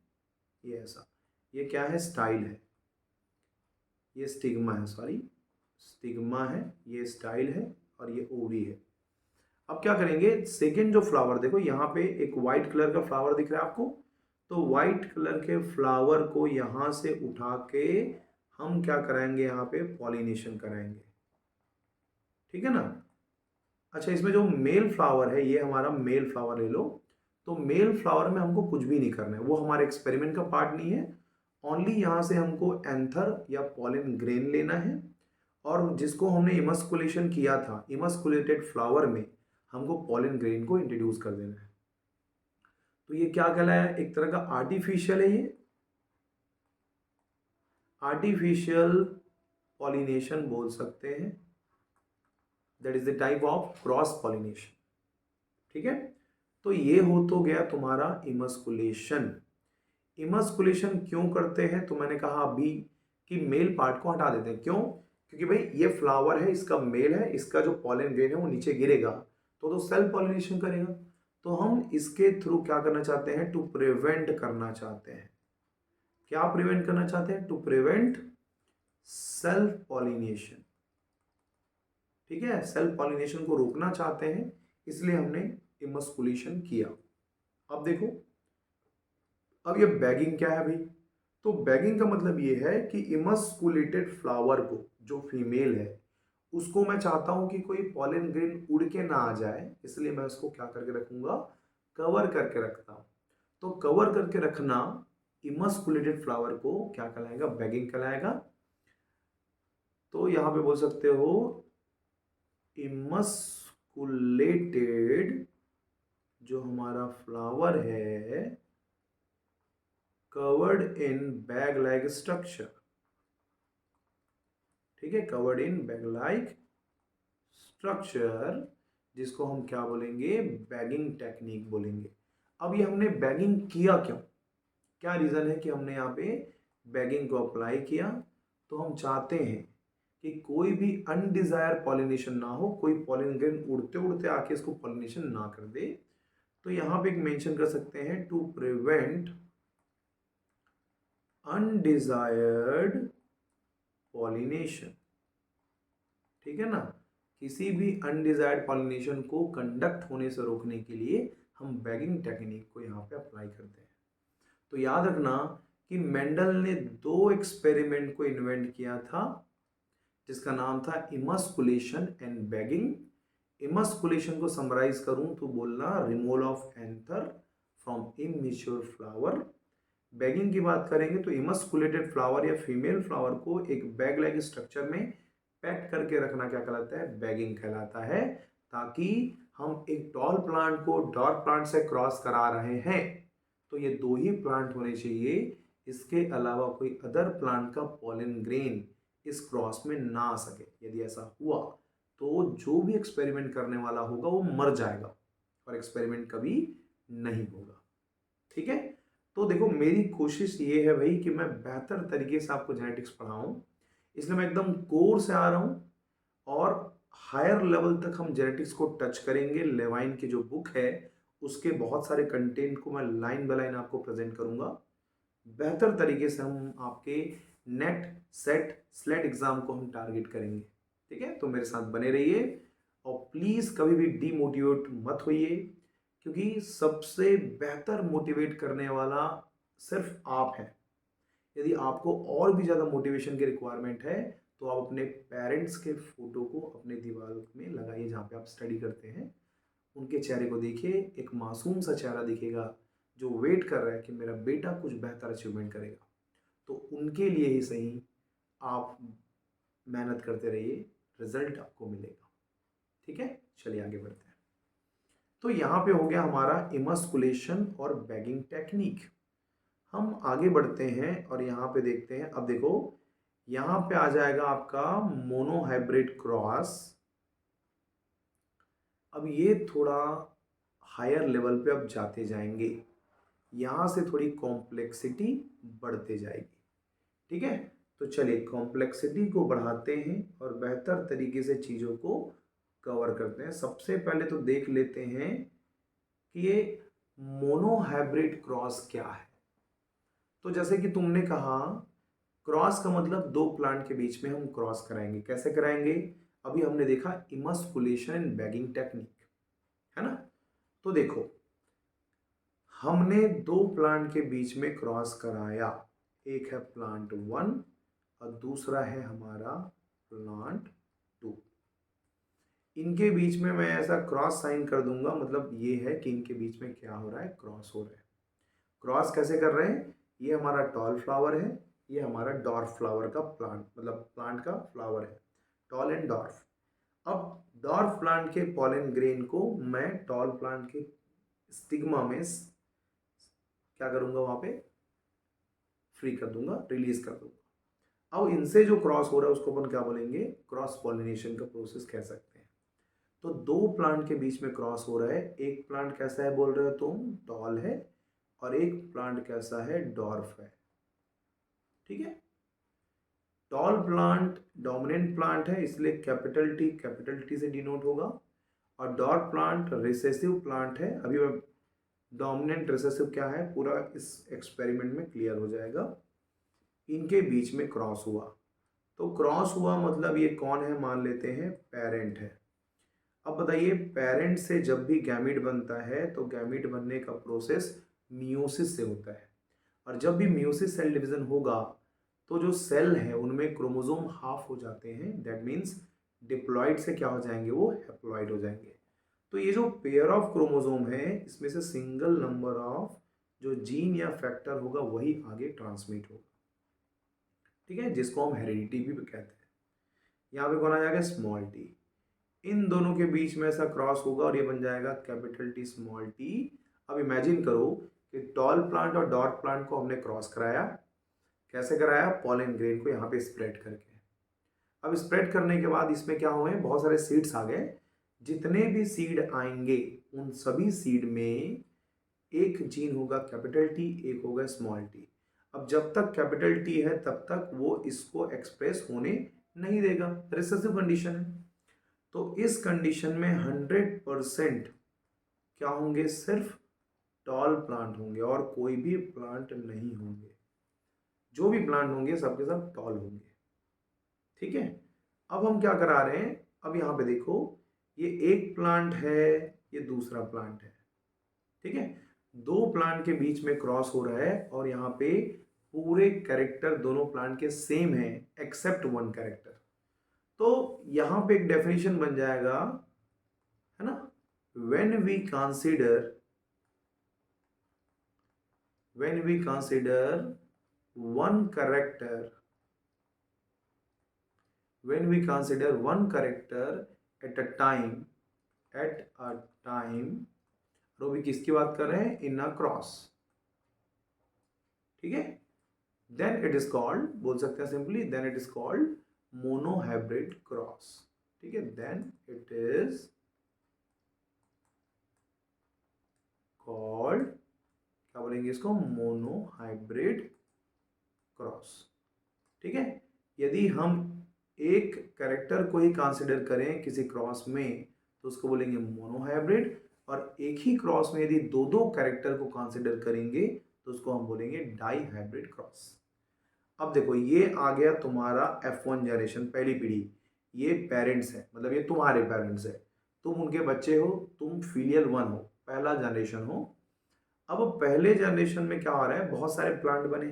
ये ऐसा, ये क्या है, स्टाइल है, ये स्टिग्मा है, सॉरी स्टिग्मा है, ये स्टाइल है और ये ओवी है। अब क्या करेंगे, सेकेंड जो फ्लावर देखो यहाँ पे एक वाइट कलर का फ्लावर दिख रहा है आपको, तो वाइट कलर के फ्लावर को यहाँ से उठा के हम क्या कराएंगे, यहाँ पे पॉलिनेशन कराएंगे, ठीक है ना। अच्छा, इसमें जो मेल फ्लावर है, ये हमारा मेल फ्लावर ले लो, तो मेल फ्लावर में हमको कुछ भी नहीं करना है, वो हमारे एक्सपेरिमेंट का पार्ट नहीं है। ओनली यहाँ से हमको एंथर या पॉलिन ग्रेन लेना है, और जिसको हमने इमस्कुलेशन किया था, इमस्कुलेटेड फ्लावर में हमको पॉलिन ग्रेन को इंट्रोड्यूस कर देना है। तो ये क्या कहलाया, एक तरह का आर्टिफिशियल है, ये आर्टिफिशियल पॉलिनेशन बोल सकते हैं, that is the type of cross pollination, ठीक है। तो ये हो तो गया तुम्हारा इमस्कुलेशन। इमस्कुलेशन क्यों करते हैं, तो मैंने कहा अभी कि मेल पार्ट को हटा देते हैं, क्यों, क्योंकि भाई ये फ्लावर है, इसका मेल है, इसका जो पॉलन ग्रेन है वो नीचे गिरेगा तो सेल्फ पॉलिनेशन करेगा। तो हम इसके थ्रू क्या करना चाहते हैं, टू प्रिवेंट करना चाहते हैं, क्या प्रिवेंट करना चाहते हैं, टू प्रिवेंट सेल्फ पॉलिनेशन, ठीक है, सेल्फ पॉलिनेशन को रोकना चाहते हैं, इसलिए हमने इमस्कुलेशन किया। अब देखो, अब ये बैगिंग क्या है भाई, तो बैगिंग का मतलब ये है कि इमस्कुलेटेड फ्लावर को, जो फीमेल है, उसको मैं चाहता हूं कि कोई पॉलन ग्रेन उड़ के ना आ जाए, इसलिए मैं उसको क्या करके रखूंगा, कवर करके रखता हूं। तो कवर करके रखना इमस्कुलेटेड फ्लावर को क्या कहलाएगा, बैगिंग कहलाएगा। तो यहां पे बोल सकते हो इमस्कुलेटेड जो हमारा फ्लावर है, covered in bag like structure, ठीक है, covered in bag like structure, जिसको हम क्या बोलेंगे, बैगिंग टेक्निक बोलेंगे। अब ये हमने बैगिंग किया क्यों, क्या रीजन है कि हमने यहाँ पे बैगिंग को अप्लाई किया, तो हम चाहते हैं कि कोई भी अनडिजायर पॉलिनेशन ना हो, कोई पॉलिन ग्रेन उड़ते उड़ते आके इसको पॉलिनेशन ना कर दे। तो यहाँ पे एक मेंशन कर सकते हैं, टू प्रिवेंट अनडिजायर्ड पॉलिनेशन, ठीक है ना, किसी भी अनडिजायर्ड पॉलिनेशन को कंडक्ट होने से रोकने के लिए हम बैगिंग टेक्निक को यहाँ पे अप्लाई करते हैं। तो याद रखना कि मेंडल ने दो एक्सपेरिमेंट को इन्वेंट किया था, जिसका नाम था इमस्कुलेशन एंड बैगिंग। इमस्कुलेशन को समराइज करूं तो बोलना removal of anther from immature flower. Bagging की बात करेंगे तो इमस्कुलेटेड फ्लावर या फीमेल फ्लावर को एक बैग लाइक स्ट्रक्चर में पैक करके रखना क्या कहलाता है, बैगिंग कहलाता है, ताकि हम एक tall plant co dot plant से क्रॉस करा रहे हैं तो ये दो ही प्लांट होने चाहिए, इसके अलावा कोई अदर प्लांट का पॉलन ग्रेन इस क्रॉस में ना आ सके। यदि ऐसा हुआ तो जो भी एक्सपेरिमेंट करने वाला होगा वो मर जाएगा और एक्सपेरिमेंट कभी नहीं होगा, ठीक है। तो देखो, मेरी कोशिश ये है भाई कि मैं बेहतर तरीके से आपको जेनेटिक्स पढ़ाऊं, इसलिए मैं एकदम कोर से आ रहा हूं और हायर लेवल तक हम जेनेटिक्स को टच करेंगे। लेवाइन की जो बुक है उसके बहुत सारे कंटेंट को मैं लाइन बाय लाइन आपको प्रेजेंट करूंगा। बेहतर तरीके से हम आपके नेट सेट स्लेट एग्जाम को हम टारगेट करेंगे, ठीक है। तो मेरे साथ बने रहिए और प्लीज़ कभी भी डीमोटिवेट मत होइए, क्योंकि सबसे बेहतर मोटिवेट करने वाला सिर्फ आप हैं। यदि आपको और भी ज़्यादा मोटिवेशन की रिक्वायरमेंट है तो आप अपने पेरेंट्स के फोटो को अपने दीवार में लगाइए, जहाँ पे आप स्टडी करते हैं उनके चेहरे को देखिए, एक मासूम सा चेहरा दिखेगा जो वेट कर रहा है कि मेरा बेटा कुछ बेहतर अचीवमेंट करेगा। तो उनके लिए ही सही आप मेहनत करते रहिए, रिजल्ट आपको मिलेगा, ठीक है। चलिए आगे बढ़ते हैं। तो यहाँ पे हो गया हमारा इमस्कुलेशन और बैगिंग टेक्निक। हम आगे बढ़ते हैं और यहाँ पे देखते हैं। अब देखो यहाँ पे आ जाएगा आपका मोनोहाइब्रिड क्रॉस। अब ये थोड़ा हायर लेवल पे अब जाते जाएंगे, यहाँ से थोड़ी कॉम्प्लेक्सिटी बढ़ते जाएगी। ठीक है, तो चलिए कॉम्प्लेक्सिटी को बढ़ाते हैं और बेहतर तरीके से चीज़ों को कवर करते हैं। सबसे पहले तो देख लेते हैं कि ये मोनोहाइब्रिड क्रॉस क्या है। तो जैसे कि तुमने कहा, क्रॉस का मतलब दो प्लांट के बीच में हम क्रॉस कराएंगे। कैसे कराएंगे? अभी हमने देखा इमस्कुलेशन एंड बैगिंग टेक्निक, है ना। तो देखो हमने दो प्लांट के बीच में क्रॉस कराया, एक है प्लांट 1 और दूसरा है हमारा प्लांट 2। इनके बीच में मैं ऐसा क्रॉस साइन कर दूंगा, मतलब ये है कि इनके बीच में क्या हो रहा है, क्रॉस हो रहा है। क्रॉस कैसे कर रहे हैं? ये हमारा टॉल फ्लावर है, ये हमारा डॉर्फ फ्लावर का प्लांट, मतलब प्लांट का फ्लावर है, टॉल एंड डॉर्फ। अब डॉर्फ प्लांट के पॉलन ग्रेन को मैं टॉल प्लांट के स्टिग्मा में क्या करूंगा, वहां पे फ्री कर दूंगा, रिलीज कर दूंगा। अब इनसे जो क्रॉस हो रहा है उसको अपन क्या बोलेंगे, क्रॉस पॉलिनेशन का प्रोसेस कह सकते हैं। तो दो प्लांट के बीच में क्रॉस हो रहा है। एक प्लांट कैसा है बोल रहे हो तुम, टॉल है, और एक प्लांट कैसा है, डॉर्फ है। ठीक है, टॉल प्लांट डोमिनेंट प्लांट है, इसलिए कैपिटल टी से डिनोट होगा, और डॉर्फ प्लांट रिसेसिव प्लांट है। अभी मैं डोमिनेंट रिसेसिव क्या है पूरा इस एक्सपेरिमेंट में क्लियर हो जाएगा। इनके बीच में क्रॉस हुआ, तो क्रॉस हुआ मतलब ये कौन है, मान लेते हैं पेरेंट है। अब बताइए, पेरेंट से जब भी गैमीट बनता है तो गैमीट बनने का प्रोसेस मियोसिस से होता है, और जब भी मियोसिस सेल डिवीजन होगा तो जो सेल है उनमें क्रोमोसोम हाफ हो जाते हैं। दैट मीन्स डिप्लॉइड से क्या हो जाएंगे, वो हैप्लॉइड हो जाएंगे। तो ये जो पेयर ऑफ क्रोमोसोम है, इसमें से सिंगल नंबर ऑफ जो जीन या फैक्टर होगा वही आगे ट्रांसमिट होगा। ठीक है, जिसको हम हेरिडिटी भी कहते हैं। यहाँ पे कौन आ जाएगा, स्मॉल टी। इन दोनों के बीच में ऐसा क्रॉस होगा और ये बन जाएगा कैपिटल टी स्मॉल टी। अब इमेजिन करो कि टॉल प्लांट और डॉर्फ प्लांट को हमने क्रॉस कराया। कैसे कराया, पॉलन ग्रेन को यहाँ पे स्प्रेड करके। अब स्प्रेड करने के बाद इसमें क्या हुए, बहुत सारे सीड्स आ गए। जितने भी सीड आएंगे उन सभी सीड में एक जीन होगा कैपिटल टी, एक होगा स्मॉल टी। अब जब तक कैपिटल टी है तब तक वो इसको एक्सप्रेस होने नहीं देगा, रिसेसिव कंडीशन है। तो इस कंडीशन में 100% क्या होंगे, सिर्फ टॉल प्लांट होंगे और कोई भी प्लांट नहीं होंगे। जो भी प्लांट होंगे सबके सब टॉल होंगे। ठीक है, अब हम क्या करा रहे हैं, अब यहाँ पे देखो ये एक प्लांट है, ये दूसरा प्लांट है। ठीक है, दो प्लांट के बीच में क्रॉस हो रहा है और यहाँ पे पूरे कैरेक्टर दोनों प्लांट के सेम है एक्सेप्ट वन कैरेक्टर। तो यहाँ पे एक डेफिनेशन बन जाएगा, है ना, when we consider one character at a time और वो भी किसकी बात कर रहे हैं, इन अ क्रॉस। ठीक है, देन इट इज कॉल्ड, बोल सकते हैं simply, then it is called monohybrid cross. ठीक है, देन इट इज कॉल्ड, क्या बोलेंगे इसको, मोनोहाइब्रिड क्रॉस। ठीक है, यदि हम एक कैरेक्टर को ही कंसिडर करें किसी क्रॉस में तो उसको बोलेंगे मोनोहाइब्रिड, और एक ही क्रॉस में यदि दो दो कैरेक्टर को कंसिडर करेंगे तो उसको हम बोलेंगे डाई हाइब्रिड क्रॉस। अब देखो ये आ गया तुम्हारा F1 जनरेशन, पहली पीढ़ी। ये पेरेंट्स है, मतलब ये तुम्हारे पेरेंट्स है, तुम उनके बच्चे हो, तुम फीलियल 1 हो, पहला जनरेशन हो। अब पहले जनरेशन में क्या हो रहा है, बहुत सारे प्लांट बने,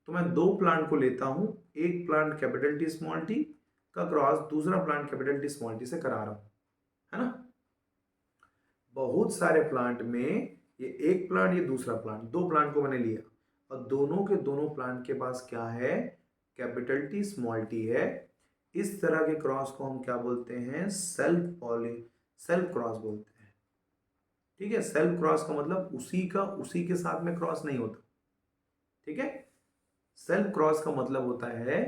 तो मैं दो प्लांट को लेता हूं, एक plant capital T small T का क्रॉस दूसरा plant capital T small T से करा रहा हूं, है ना। बहुत सारे प्लांट में ये एक प्लांट, ये दूसरा प्लांट, दो प्लांट को मैंने लिया और दोनों के दोनों प्लांट के पास क्या है, कैपिटल टी स्मॉल टी है। इस तरह के क्रॉस को हम क्या बोलते हैं, सेल्फ क्रॉस बोलते हैं। ठीक है, सेल्फ क्रॉस का मतलब उसी के साथ में क्रॉस नहीं होता। ठीक है, सेल्फ क्रॉस का मतलब होता है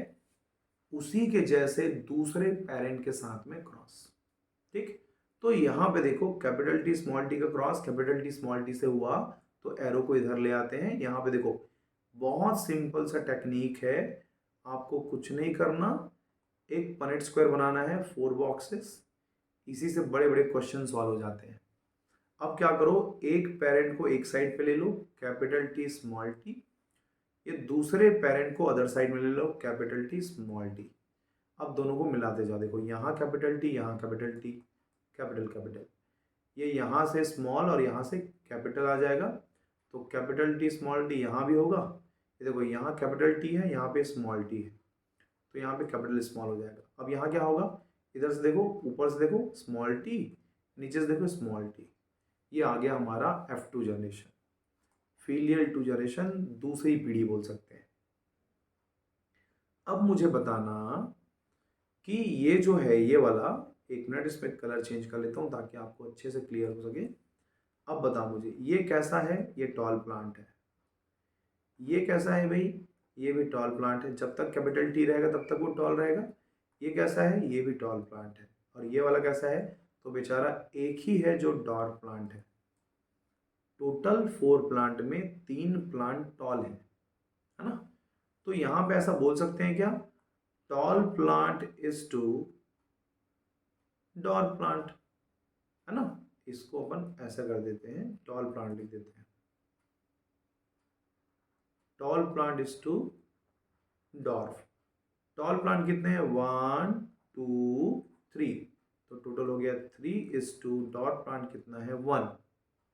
उसी के जैसे दूसरे पेरेंट के साथ में क्रॉस। ठीक, तो यहां पे देखो कैपिटल टी स्मॉल टी का cross capital T small T से हुआ, तो एरो को इधर ले आते हैं। यहां पे देखो बहुत सिंपल सा टेक्निक है, आपको कुछ नहीं करना, एक पनेट स्क्वायर बनाना है, 4 बॉक्सेस, इसी से बड़े बड़े क्वेश्चन सॉल्व हो जाते हैं। अब क्या करो, एक पेरेंट को एक साइड पे ले लो कैपिटल टी स्मॉल टी, ये दूसरे पेरेंट को अदर साइड में ले लो कैपिटल टी स्मॉल टी। अब दोनों को मिलाते जाओ, देखो यहाँ कैपिटल टी, यहाँ कैपिटल टी, कैपिटल कैपिटल, ये यहाँ से स्मॉल और यहाँ से कैपिटल आ जाएगा, तो कैपिटल टी स्मॉल टी यहाँ भी होगा। ये देखो यहाँ कैपिटल टी है, यहाँ पे स्मॉल टी है, तो यहाँ पे कैपिटल स्मॉल हो जाएगा। अब यहाँ क्या होगा, इधर से देखो, ऊपर से देखो स्मॉल टी, नीचे से देखो स्मॉल टी, ये आ गया हमारा F2 generation, filial to generation, दूसरी पीढ़ी बोल सकते हैं। अब मुझे बताना कि ये जो है ये वाला, एक मिनट इसमें कलर चेंज कर लेता हूँ ताकि आपको अच्छे से क्लियर हो सके। अब बता मुझे ये कैसा है, ये टॉल प्लांट है। ये कैसा है भाई, ये भी टॉल प्लांट है, जब तक कैपिटल टी रहेगा तब तक वो टॉल रहेगा। ये कैसा है, ये भी टॉल प्लांट है। और ये वाला कैसा है, तो बेचारा एक ही है जो डॉर्फ प्लांट है। टोटल 4 प्लांट में 3 प्लांट टॉल है ना। तो यहां पे ऐसा बोल सकते हैं क्या, tall plant is to dwarf plant, है ना। इसको अपन ऐसा कर देते हैं, टॉल प्लांट लिख देते हैं, tall plant is to dwarf. Tall plant कितने हैं, 1 2 3, तो टोटल हो गया 3:2, डॉर्फ प्लांट कितना है, 1।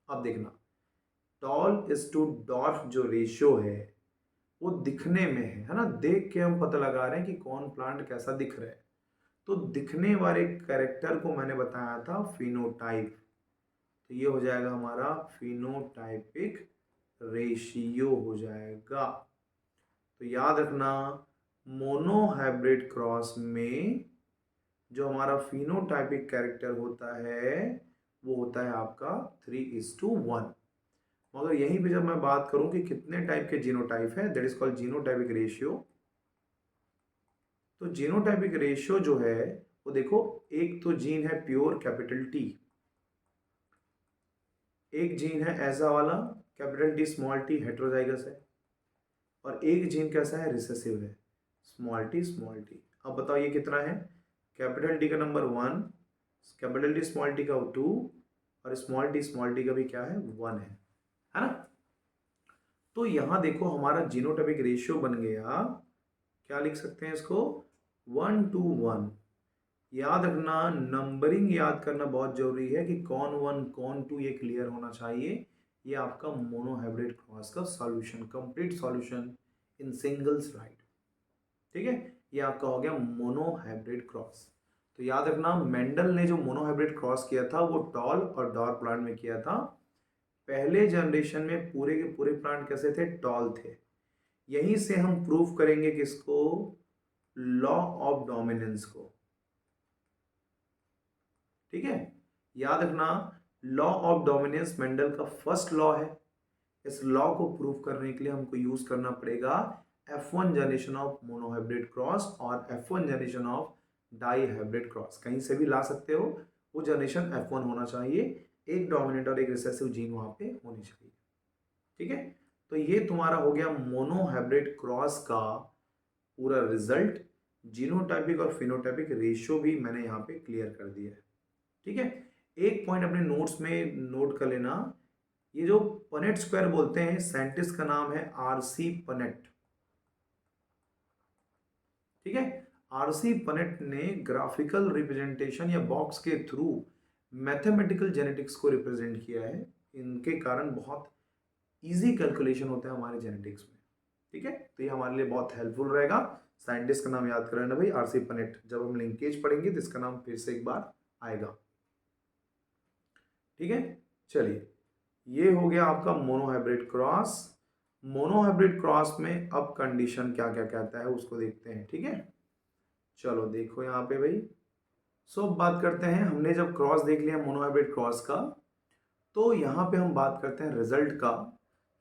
अब देखना, टॉल इज टू डॉर्फ जो रेशियो है वो दिखने में है ना, देख के हम पता लगा रहे हैं कि कौन प्लांट कैसा दिख रहा है। तो दिखने वाले कैरेक्टर को मैंने बताया था फिनोटाइप, तो ये हो जाएगा हमारा फिनोटाइपिक रेशियो हो जाएगा। तो याद रखना, मोनोहाइब्रिड क्रॉस में जो हमारा फिनोटाइपिक कैरेक्टर होता है वो होता है आपका 3:1। मगर यहीं पे जब मैं बात करूं कि कितने टाइप के जीनोटाइप है, that is called genotypic ratio. तो जीनोटाइपिक रेशियो जो है वो देखो, एक तो जीन है प्योर कैपिटल टी, एक जीन है ऐसा वाला capital T small T heterozygous है, और एक जीन कैसा है, रिसेसिव है, स्मॉल टी स्मॉल टी। अब बताओ ये कितना है, कैपिटल टी का number 1, capital T small T का 2, और स्मॉल टी का भी क्या है, 1 है ना। तो यहां देखो हमारा जीनोटाइपिक रेशियो बन गया, क्या लिख सकते हैं इसको, 1:1। याद रखना, नंबरिंग याद करना बहुत जरूरी है कि कौन 1 कौन 2 ये क्लियर होना चाहिए। ये आपका मोनोहाइब्रिड क्रॉस का solution, complete solution in single slide. ठीक है, ये आपका हो गया मोनोहाइब्रिड क्रॉस। तो याद रखना, मेंडल ने जो मोनोहाइब्रिड क्रॉस किया था वो टॉल और डॉर्फ प्लांट में किया था। पहले जनरेशन में पूरे के पूरे प्लांट कैसे थे, टॉल थे। यहीं से हम प्रूफ करेंगे किसको, लॉ ऑफ डोमिनेंस को। ठीक है, याद रखना, लॉ ऑफ डोमिनेंस मेंडल का फर्स्ट लॉ है। इस लॉ को प्रूव करने के लिए हमको यूज करना पड़ेगा F1 generation of monohybrid cross और F1 generation of dihybrid cross, कहीं से भी ला सकते हो, वो जनरेशन F1 होना चाहिए, एक डोमिनेंट और एक रिसेसिव जीन वहां पे होनी चाहिए। ठीक है, तो ये तुम्हारा हो गया मोनोहाइब्रिड क्रॉस का पूरा रिजल्ट। जीनोटाइपिक और फिनोटाइपिक रेशियो भी मैंने यहाँ पे क्लियर कर दिया है। ठीक है, एक पॉइंट अपने नोट्स में नोट कर लेना, ये जो पनेट स्क्वायर बोलते हैं, साइंटिस्ट का नाम है RC पनेट। ठीक है, RC पनेट ने ग्राफिकल रिप्रेजेंटेशन या बॉक्स के थ्रू मैथमेटिकल जेनेटिक्स को रिप्रेजेंट किया है। इनके कारण बहुत इजी कैलकुलेशन होता है हमारे जेनेटिक्स में। ठीक है, तो ये हमारे लिए बहुत हेल्पफुल रहेगा। साइंटिस्ट का नाम याद कर लेना भाई, RC पनेट। जब हम लिंकेज पढ़ेंगे तो इसका नाम फिर से एक बार आएगा। ठीक है, चलिए, ये हो गया आपका मोनोहाइब्रिड क्रॉस। मोनोहाइब्रिड क्रॉस में अब कंडीशन क्या क्या कहता है उसको देखते हैं। ठीक है, चलो देखो यहाँ पे भाई, सो बात करते हैं, हमने जब क्रॉस देख लिया मोनोहाइब्रिड क्रॉस का, तो यहाँ पे हम बात करते हैं रिजल्ट का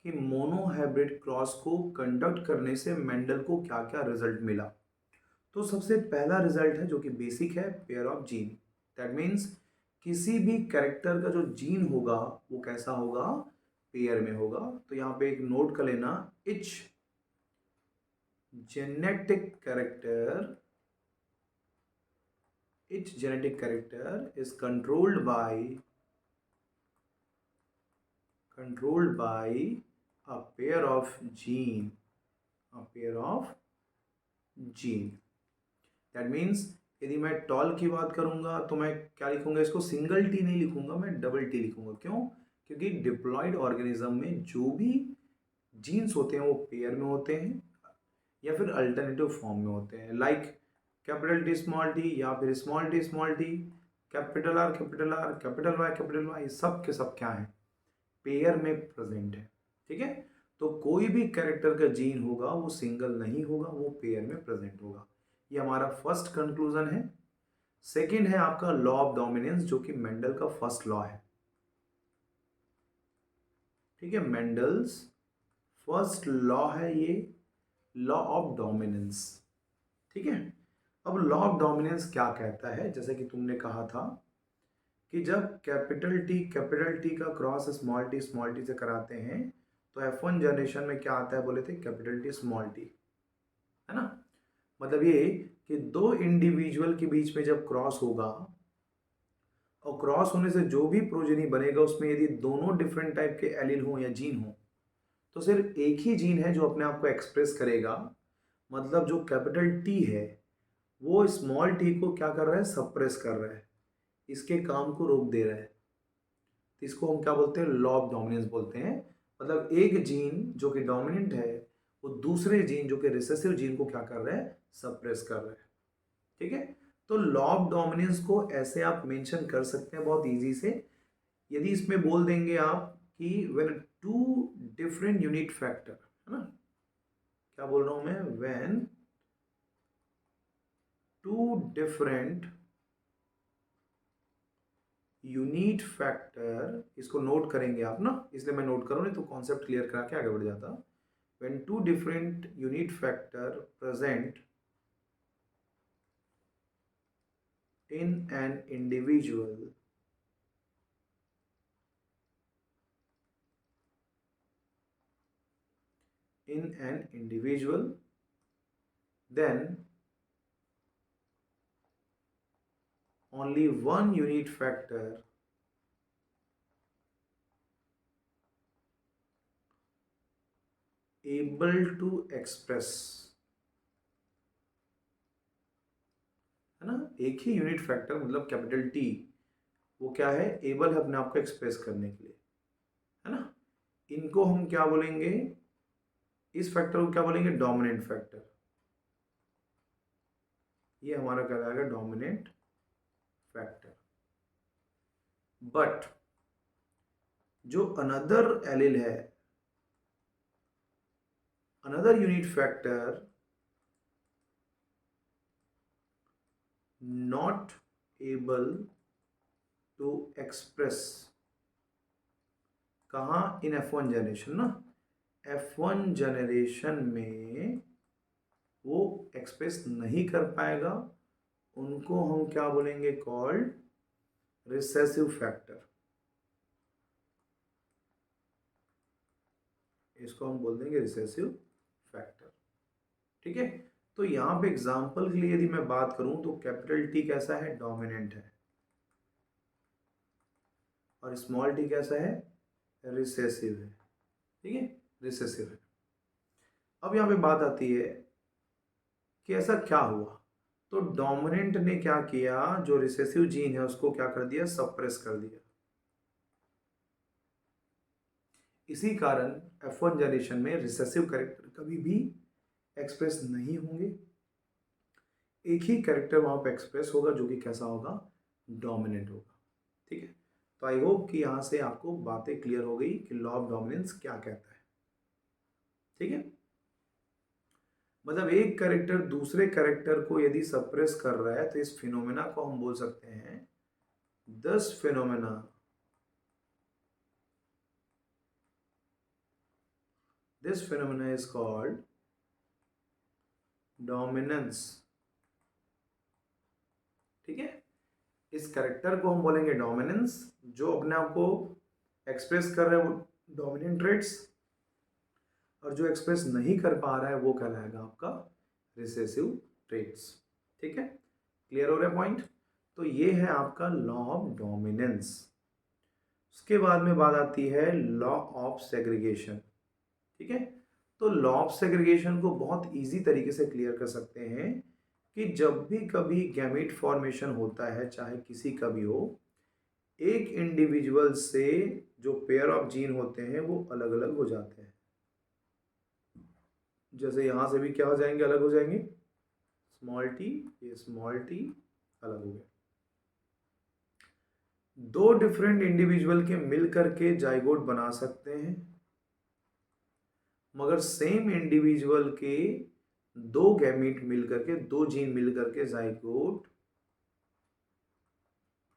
कि मोनोहाइब्रिड क्रॉस को कंडक्ट करने से मेंडल को क्या क्या रिजल्ट मिला। तो सबसे पहला रिजल्ट है जो कि बेसिक है, pair of gene. That means किसी भी कैरेक्टर का जो जीन होगा वो कैसा होगा, पेयर में होगा। तो यहाँ पे एक नोट कर लेना, etch genetic character is controlled by a pair of gene, that means यदि मैं टॉल की बात करूंगा तो मैं क्या लिखूंगा, इसको सिंगल टी नहीं लिखूंगा, मैं डबल टी लिखूंगा। क्यों? क्योंकि डिप्लॉयड ऑर्गेनिज्म में जो भी जीन्स होते हैं वो पेयर में होते हैं या फिर अल्टरनेटिव फॉर्म में होते हैं, like capital T small T या फिर small T, capital R capital Y, सब के सब क्या है, पेयर में प्रेजेंट है। ठीक है, तो कोई भी कैरेक्टर का जीन होगा वो सिंगल नहीं होगा, वो पेयर में प्रेजेंट होगा। ये हमारा फर्स्ट कंक्लूजन है। सेकंड है आपका लॉ ऑफ डोमिनेंस, जो कि मेंडल का फर्स्ट लॉ है। ठीक है, मेंडल्स फर्स्ट लॉ है ये, लॉ ऑफ डोमिनेंस। ठीक है, अब लॉ ऑफ डोमिनेंस क्या कहता है, जैसे कि तुमने कहा था कि जब कैपिटल टी का क्रॉस स्मॉल टी से कराते हैं तो F1 जनरेशन में क्या आता है, बोले थे कैपिटल टी स्मॉल टी, है ना। मतलब ये कि दो इंडिविजुअल के बीच में जब क्रॉस होगा और क्रॉस होने से जो भी प्रोजेनी बनेगा उसमें यदि दोनों डिफरेंट टाइप के एलील हो या जीन हो तो सिर्फ एक ही जीन है जो अपने आप को एक्सप्रेस करेगा। मतलब जो कैपिटल टी है वो स्मॉल टी को क्या कर रहा है, सप्रेस कर रहा है, इसके काम को रोक दे रहा है। तो इसको हम क्या बोलते हैं, लॉ ऑफ डोमिनेंस बोलते हैं। मतलब एक जीन जो कि डोमिनेंट है वो दूसरे जीन जो कि रिसेसिव जीन को क्या कर रहा है, सप्रेस कर रहा है। ठीक है, तो लॉ ऑफ डोमिनेंस को ऐसे आप मेंशन कर सकते हैं बहुत इजी से। यदि इसमें बोल देंगे आप कि when two different unit factor, है ना, क्या बोल रहा हूं मैं, when two different unit factor, इसको नोट करेंगे आप ना, इसलिए मैं नोट करूँ नहीं तो कॉन्सेप्ट क्लियर करा के आगे बढ़ जाता। When two different unit factor present in an individual then only one unit factor able to express, है ना, एक ही यूनिट फैक्टर मतलब कैपिटल टी वो क्या है, एबल है अपने आप को एक्सप्रेस करने के लिए, है ना। इनको हम क्या बोलेंगे, इस फैक्टर को क्या बोलेंगे, डोमिनेंट फैक्टर। ये हमारा कहलाएगा डोमिनेंट फैक्टर। बट जो अनदर एलिल है, another unit factor not able to express, कहाँ, इन F1 जनरेशन ना, F1 जनरेशन में वो एक्सप्रेस नहीं कर पाएगा, उनको हम क्या बोलेंगे, कॉल्ड रिसेसिव फैक्टर। इसको हम बोल देंगे रिसेसिव फैक्टर। ठीक है, तो यहाँ पे एग्जाम्पल के लिए यदि मैं बात करूं तो कैपिटल टी कैसा है, डोमिनेंट है, और स्मॉल टी कैसा है, रिसेसिव है। ठीक है, रिसेसिव है। अब यहाँ पे बात आती है कि ऐसा क्या हुआ, तो डोमिनेंट ने क्या किया, जो रिसेसिव जीन है उसको क्या कर दिया, सप्रेस कर दिया। इसी कारण F1 जनरेशन में रिसेसिव कैरेक्टर कभी भी एक्सप्रेस नहीं होंगे, एक ही कैरेक्टर वहां पे एक्सप्रेस होगा जो कि कैसा होगा, डोमिनेंट होगा। ठीक है, तो आई होप कि यहां से आपको बातें क्लियर हो गई कि लॉ ऑफ डोमिनेंस क्या कहता है। ठीक है, मतलब एक कैरेक्टर दूसरे कैरेक्टर को यदि सप्रेस कर रहा है तो इस फिनोमेना को हम बोल सकते हैं, this phenomena this phenomena is called dominance. ठीक है, इस कैरेक्टर को हम बोलेंगे डोमिनेंस। जो अपने आप को एक्सप्रेस कर रहे हैं वो डोमिनेंट ट्रेट्स, और जो एक्सप्रेस नहीं कर पा रहा है वो कहलाएगा आपका रिसेसिव ट्रेट्स। ठीक है, क्लियर हो रहा है पॉइंट? तो ये है आपका लॉ ऑफ डोमिनेंस। उसके बाद में बात आती है लॉ ऑफ सेग्रीगेशन। ठीक है, तो लॉ ऑफ सेग्रीगेशन को बहुत इजी तरीके से क्लियर कर सकते हैं कि जब भी कभी गैमेट फॉर्मेशन होता है, चाहे किसी का भी हो, एक इंडिविजुअल से जो पेयर ऑफ जीन होते हैं वो अलग अलग हो जाते हैं। जैसे यहां से भी क्या हो जाएंगे, अलग हो जाएंगे, स्मॉल टी, ये स्मॉल टी अलग हो गए। दो डिफरेंट इंडिविजुअल के मिलकर के जाइगोट बना सकते हैं, मगर सेम इंडिविजुअल के दो गैमीट मिलकर के, दो जीन मिलकर के जाइगोट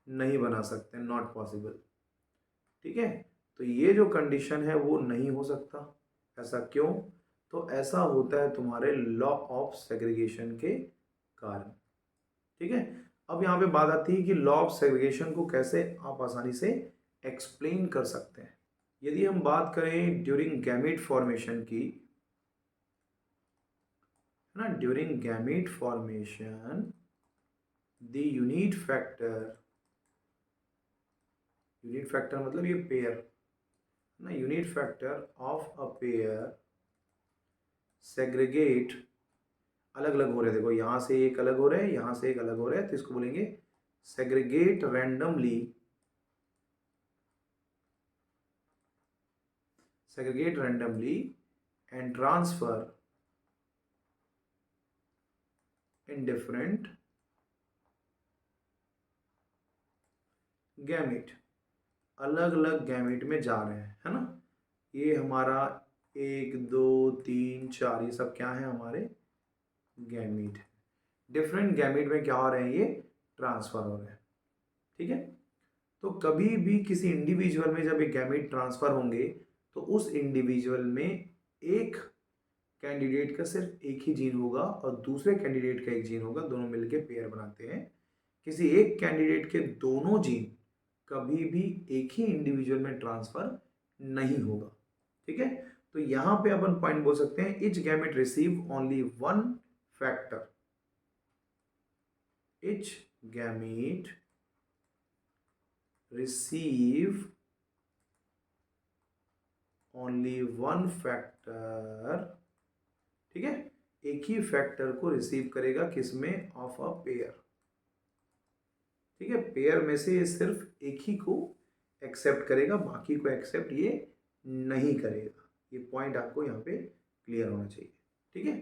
नहीं बना सकते, नॉट पॉसिबल। ठीक है, तो ये जो कंडीशन है वो नहीं हो सकता। ऐसा क्यों? तो ऐसा होता है तुम्हारे लॉ ऑफ सेग्रीगेशन के कारण। ठीक है, अब यहाँ पे बात आती है कि लॉ ऑफ सेग्रीगेशन को कैसे आप आसानी से एक्सप्लेन कर सकते हैं। यदि हम बात करें ड्यूरिंग गैमीट फॉर्मेशन की, है ना, during gamete formation the unit factor मतलब ये पेयर ना, unit factor of a pair segregate, अलग अलग हो रहे हैं। देखो यहाँ से एक अलग हो रहा है, यहाँ से एक अलग हो रहा है, तो इसको बोलेंगे segregate randomly, segregate randomly and transfer in different gamete, अलग अलग गैमेट में जा रहे हैं, है ना। ये हमारा 1 2 3 4 ये सब क्या है, हमारे गैमेट। डिफरेंट गैमेट में क्या हो रहे हैं, ये ट्रांसफर हो रहे हैं। ठीक है, तो कभी भी किसी इंडिविजुअल में जब ये गैमेट ट्रांसफर होंगे तो उस इंडिविजुअल में एक कैंडिडेट का सिर्फ एक ही जीन होगा और दूसरे कैंडिडेट का एक जीन होगा, दोनों मिलके पेयर बनाते हैं। किसी एक कैंडिडेट के दोनों जीन कभी भी एक ही इंडिविजुअल में ट्रांसफर नहीं होगा। ठीक है, तो यहां पे अपन पॉइंट बोल सकते हैं, etch gamete receive only one factor, etch gamete receive only one factor. ठीक है, एक ही फैक्टर को रिसीव करेगा, किसमें, ऑफ अ पेयर। ठीक है, पेयर में से ये सिर्फ एक ही को एक्सेप्ट करेगा, बाकी को एक्सेप्ट ये नहीं करेगा। ये पॉइंट आपको यहाँ पे क्लियर होना चाहिए। ठीक है,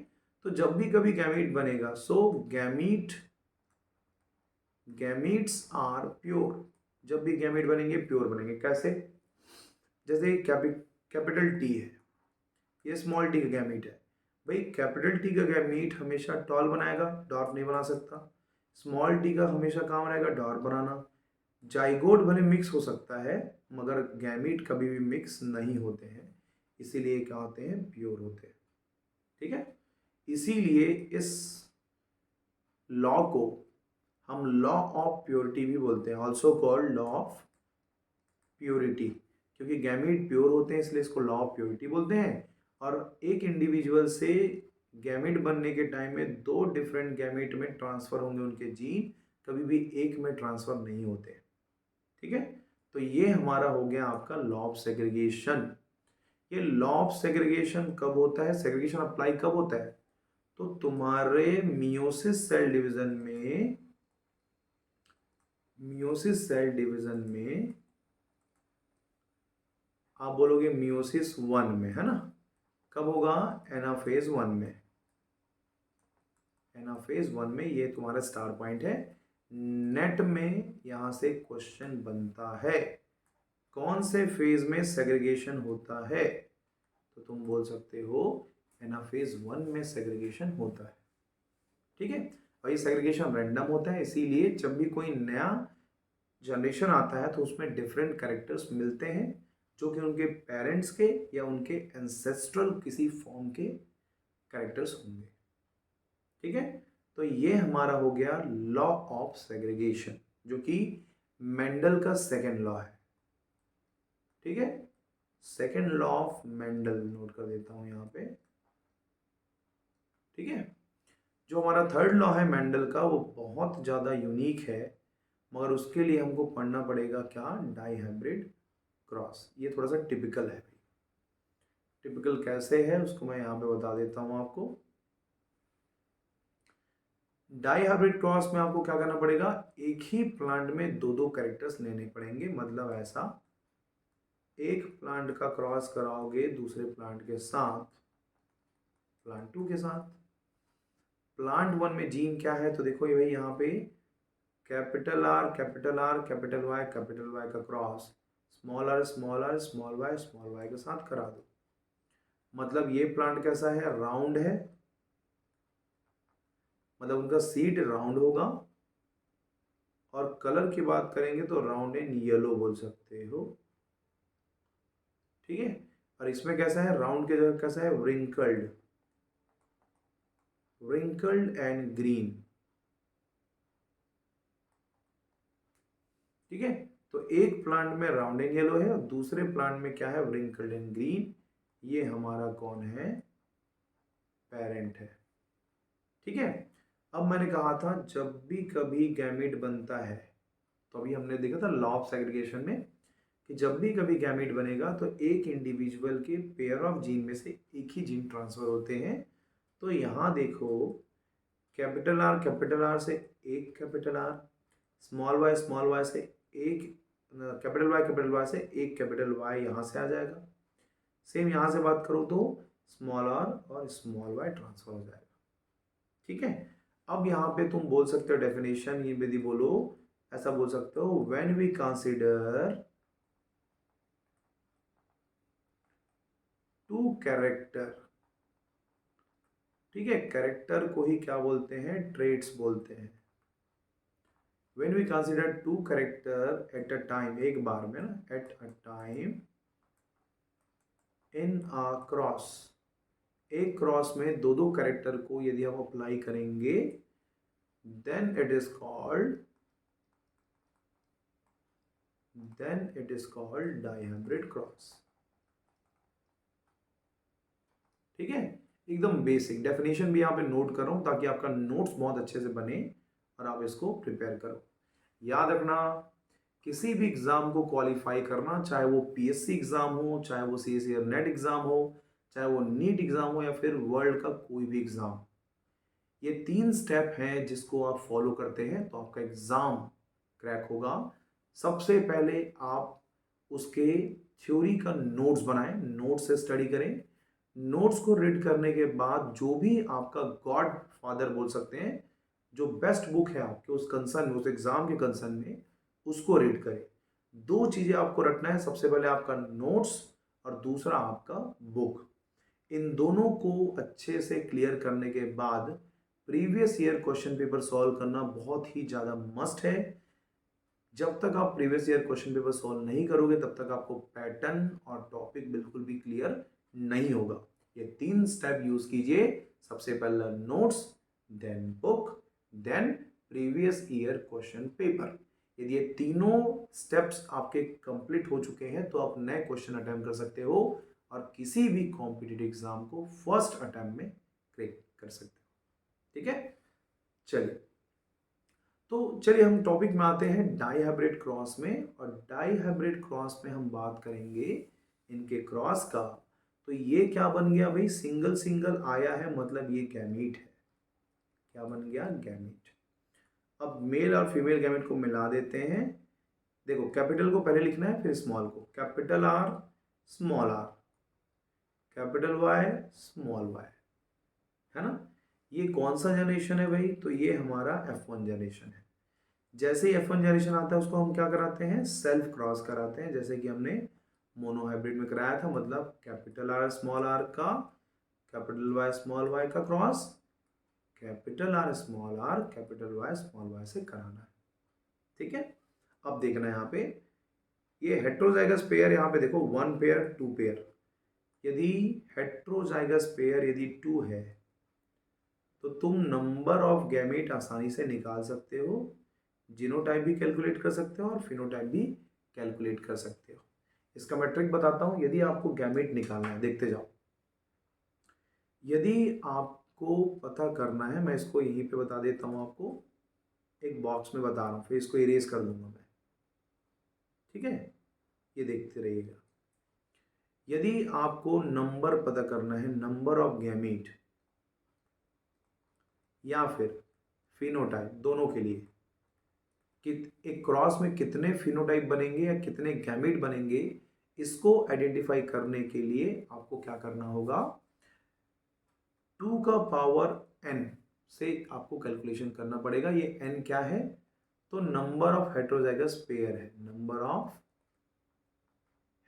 तो जब भी कभी गैमीट बनेगा, सो गैमीट्स आर प्योर। जब भी गैमीट बनेंगे प्योर बनेंगे। कैसे? जैसे कैपिटल टी है, ये स्मॉल टी का गैमीट है। भाई कैपिटल टी का गैमीट हमेशा टॉल बनाएगा, डॉर्फ नहीं बना सकता। स्मॉल टी का हमेशा कहाँ बनाएगा, डॉर्फ बनाना। जाइगोट भले मिक्स हो सकता है, मगर गैमीट कभी भी मिक्स नहीं होते हैं, इसीलिए क्या होते हैं, प्योर होते हैं। ठीक है, इसीलिए इस लॉ को हम लॉ ऑफ प्योरिटी भी बोलते हैं, also called law of purity. क्योंकि गैमीट प्योर होते हैं इसलिए इसको लॉ ऑफ प्योरिटी बोलते हैं। और एक इंडिविजुअल से गैमेट बनने के टाइम में दो डिफरेंट गैमेट में ट्रांसफर होंगे उनके जीन, कभी भी एक में ट्रांसफर नहीं होते। ठीक है, तो ये हमारा हो गया आपका लॉ ऑफ सेग्रीगेशन। ये लॉ ऑफ सेग्रीगेशन कब होता है, सेग्रीगेशन अप्लाई कब होता है, तो तुम्हारे मियोसिस सेल डिवीजन में आप बोलोगे मियोसिस 1 में, है ना। कब होगा, एनाफेज 1 में। एनाफेज 1 में ये तुम्हारा स्टार पॉइंट है। नेट में यहां से क्वेश्चन बनता है, कौन से फेज में सेग्रीगेशन होता है, तो तुम बोल सकते हो एनाफेज 1 में सेग्रीगेशन होता है। ठीक है, और ये सेग्रीगेशन रैंडम होता है, इसीलिए जब भी कोई नया जनरेशन आता है तो उसमें डिफरेंट कैरेक्टर्स मिलते हैं, जो कि उनके पेरेंट्स के या उनके एंसेस्ट्रल किसी फॉर्म के कैरेक्टर्स होंगे। ठीक है, तो ये हमारा हो गया लॉ ऑफ सेग्रीगेशन, जो कि मेंडल का सेकेंड लॉ है। ठीक है, second law of Mendel note कर देता हूं यहां पे। ठीक है, जो हमारा थर्ड लॉ है मेंडल का वो बहुत ज़्यादा यूनिक है, मगर उसके लिए हमको पढ़ना पड़ेगा क्या, डाई हाइब्रिड क्रॉस। ये थोड़ा सा टिपिकल है भाई। टिपिकल कैसे है उसको मैं यहाँ पे बता देता हूँ आपको। डाई हाइब्रिड क्रॉस में आपको क्या करना पड़ेगा, एक ही प्लांट में दो दो कैरेक्टर्स लेने पड़ेंगे। मतलब ऐसा, एक प्लांट का क्रॉस कराओगे दूसरे प्लांट के साथ, प्लांट 2 के साथ। प्लांट 1 में जीन क्या है, तो देखो ये भाई यहाँ पे capital R capital R capital Y का cross small R small R small Y के साथ करा दो। मतलब ये प्लांट कैसा है, राउंड है, मतलब उनका सीड राउंड होगा। और कलर की बात करेंगे तो राउंड एंड येलो बोल सकते हो। ठीक है, और इसमें कैसा है, राउंड के जगह कैसा है, रिंकल्ड, रिंकल्ड एंड ग्रीन। ठीक है, तो एक प्लांट में राउंड एंड येलो है और दूसरे प्लांट में क्या है, रिंकल्ड एंड ग्रीन। ये हमारा कौन है, पेरेंट है। ठीक है, अब मैंने कहा था जब भी कभी गैमीट बनता है, तो अभी हमने देखा था लॉ ऑफ सेग्रीगेशन में कि जब भी कभी गैमीट बनेगा तो एक इंडिविजुअल के पेयर ऑफ जीन में से एक ही जीन ट्रांसफर होते हैं। तो यहाँ देखो कैपिटल आर से एक कैपिटल आर, स्मॉल वाई से एक कैपिटल वाई से एक कैपिटल वाई यहाँ से आ जाएगा। सेम यहाँ से बात करूँ तो स्मॉल आर और स्मॉल वाई ट्रांसफर हो जाएगा। ठीक है, अब यहाँ पे तुम बोल सकते हो डेफिनेशन, ये विधि बोलो, ऐसा बोल सकते हो, when we consider two character. ठीक है, कैरेक्टर को ही क्या बोलते हैं, ट्रेट्स बोलते हैं। When we consider two character at a time, एक बार में ना, at a time in a cross, एक क्रॉस में दो दो कैरेक्टर को यदि हम अप्लाई करेंगे, then it is called dihybrid cross. ठीक है, एकदम बेसिक डेफिनेशन भी यहाँ पे नोट कर रहा हूँ ताकि आपका नोट्स बहुत अच्छे से बने और आप इसको प्रिपेयर करो। याद रखना, किसी भी एग्जाम को क्वालिफाई करना, चाहे वो पीएससी एग्जाम हो, चाहे वो सीएससी और नेट एग्जाम हो, चाहे वो नीट एग्जाम हो या फिर वर्ल्ड का कोई भी एग्जाम, ये 3 स्टेप हैं जिसको आप फॉलो करते हैं तो आपका एग्जाम क्रैक होगा। सबसे पहले आप उसके थ्योरी का नोट्स बनाएं, नोट्स से स्टडी करें। नोट्स को रीड करने के बाद जो भी आपका गॉड फादर बोल सकते हैं, जो बेस्ट बुक है आपके उस कंसर्न में, उस एग्जाम के कंसर्न में, उसको रीड करें। 2 चीजें आपको रखना है, सबसे पहले आपका नोट्स और दूसरा आपका बुक। इन दोनों को अच्छे से क्लियर करने के बाद previous year question paper solve करना बहुत ही ज़्यादा मस्ट है। जब तक आप previous year question paper solve नहीं करोगे तब तक आपको पैटर्न और टॉपिक बिल्कुल भी क्लियर नहीं होगा। ये 3 स्टेप यूज कीजिए, सबसे पहला notes, then book, then previous year question paper. यदि ये तीनों स्टेप्स आपके कंप्लीट हो चुके हैं तो आप नए क्वेश्चन अटेम्प्ट कर सकते हो और किसी भी कॉम्पिटिटिव एग्जाम को फर्स्ट अटेम्प्ट में क्रैक कर सकते हो। ठीक है, चलिए, तो चलिए हम टॉपिक में आते हैं डाई हाइब्रिड क्रॉस में। और डाई हाइब्रिड क्रॉस में हम बात करेंगे इनके क्रॉस का। तो ये क्या बन गया भाई, सिंगल सिंगल आया है, मतलब ये गैमीट है। क्या बन गया, गैमीट। अब मेल और फीमेल गैमीट को मिला देते हैं। देखो कैपिटल को पहले लिखना है फिर स्मॉल को, capital R small R, capital Y small Y, है ना। ये कौन सा जनरेशन है भाई, तो ये हमारा F1 जनरेशन है। जैसे ही F1 जनरेशन आता है उसको हम क्या कराते हैं, सेल्फ क्रॉस कराते हैं, जैसे कि हमने मोनोहाइब्रिड में कराया था। मतलब कैपिटल आर स्मॉल आर का कैपिटल वाई स्मॉल वाई का cross, capital R small R capital Y small Y से कराना है। ठीक है, अब देखना यहाँ पे ये हेट्रोजाइगस पेयर यहाँ पे देखो 1 पेयर 2 पेयर, यदि हेट्रोजाइगस पेयर यदि 2 है तो तुम नंबर ऑफ गैमेट आसानी से निकाल सकते हो, जीनोटाइप भी कैलकुलेट कर सकते हो और फिनोटाइप भी कैलकुलेट कर सकते हो। इसका मैं ट्रिक बताता हूँ। यदि आपको गैमेट निकालना है, देखते जाओ, यदि आपको पता करना है, मैं इसको यहीं पे बता देता हूँ आपको, एक बॉक्स में बता रहा हूँ, फिर इसको इरेज कर दूंगा मैं, ठीक है, ये देखते रहिएगा। यदि आपको नंबर पता करना है, नंबर ऑफ गैमेट या फिर फिनोटाइप, दोनों के लिए कि एक क्रॉस में कितने फिनोटाइप बनेंगे या कितने गैमेट बनेंगे, इसको आइडेंटिफाई करने के लिए आपको क्या करना होगा, 2 का पावर n से आपको कैलकुलेशन करना पड़ेगा। ये n क्या है, तो नंबर ऑफ हेटेरोजाइगस पेयर है, नंबर ऑफ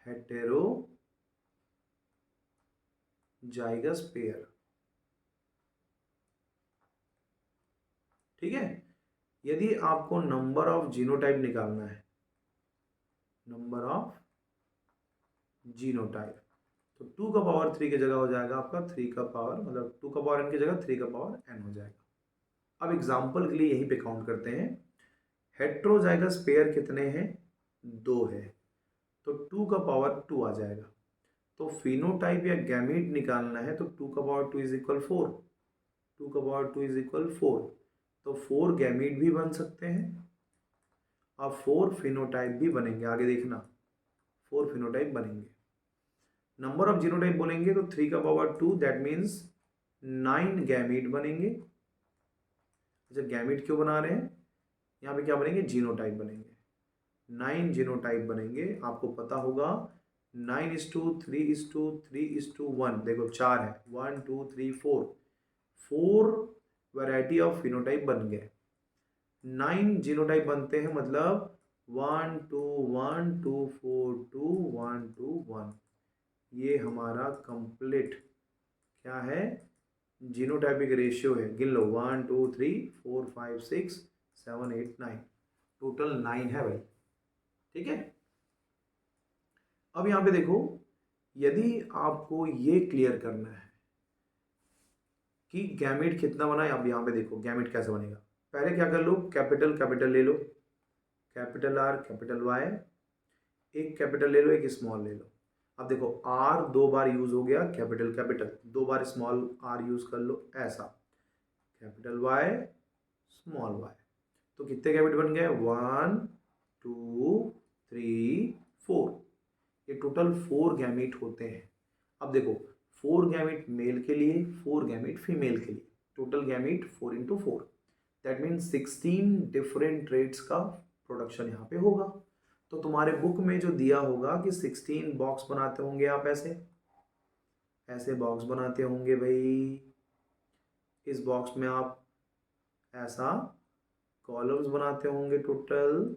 हेटेरोजाइगस पेयर, ठीक है। यदि आपको नंबर ऑफ जीनोटाइप निकालना है, नंबर ऑफ जीनोटाइप, तो 2 का पावर 3 की जगह हो जाएगा आपका 3 का पावर, मतलब 2 का पावर n की जगह 3 का पावर n हो जाएगा। अब एग्जाम्पल के लिए यहीं पे काउंट करते हैं। हेट्रोजाइगस पेयर कितने हैं, 2 है, तो 2 का पावर 2 आ जाएगा। तो फिनोटाइप या गैमीट निकालना है तो 2 का पावर 2 इज इक्वल 4, 2 का पावर 2 इज इक्वल 4, तो 4 गैमीट भी बन सकते हैं और 4 फिनोटाइप भी बनेंगे। आगे देखना, 4 फिनोटाइप बनेंगे। नंबर ऑफ जीनोटाइप बोलेंगे तो 3 का पावर 2, दैट मीन्स 9 गैमीट बनेंगे। अच्छा, गैमीट क्यों बना रहे हैं, यहाँ पे क्या बनेंगे, जीनोटाइप बनेंगे, 9 जीनोटाइप बनेंगे। आपको पता होगा 9:3:3:1, देखो 4 है, 1 2 3 4 वैरायटी ऑफ फिनोटाइप बन गए। 9 जीनोटाइप बनते हैं, मतलब 1 2 1 2 4 2 1 2 1, ये हमारा कंप्लीट क्या है, जीनोटाइपिक रेशियो है। गिन लो, 1 2 3 4 5 6 7 8 9, टोटल 9 है भाई, ठीक है। अब यहाँ पे देखो, यदि आपको ये क्लियर करना है कि गैमेट कितना बना है, अब यहाँ पे देखो गैमेट कैसे बनेगा। पहले क्या कर लो, कैपिटल कैपिटल ले लो, कैपिटल आर कैपिटल वाई, एक कैपिटल ले लो एक स्मॉल ले लो। अब देखो आर 2 बार यूज हो गया, कैपिटल कैपिटल 2 बार स्मॉल आर यूज कर लो, ऐसा कैपिटल वाई स्मॉल वाई, तो कितने कैपिटल बन गए, 1 2 3 4, ये टोटल 4 गैमेट होते हैं। अब देखो 4 गैमेट मेल के लिए, 4 गैमेट फीमेल के लिए, total gamete 4 × 4, that means 16 different traits का प्रोडक्शन यहाँ पे होगा। तो तुम्हारे बुक में जो दिया होगा कि 16 बॉक्स बनाते होंगे आप, ऐसे ऐसे बॉक्स बनाते होंगे भाई। इस बॉक्स में आप ऐसा कॉलम्स बनाते होंगे टोटल,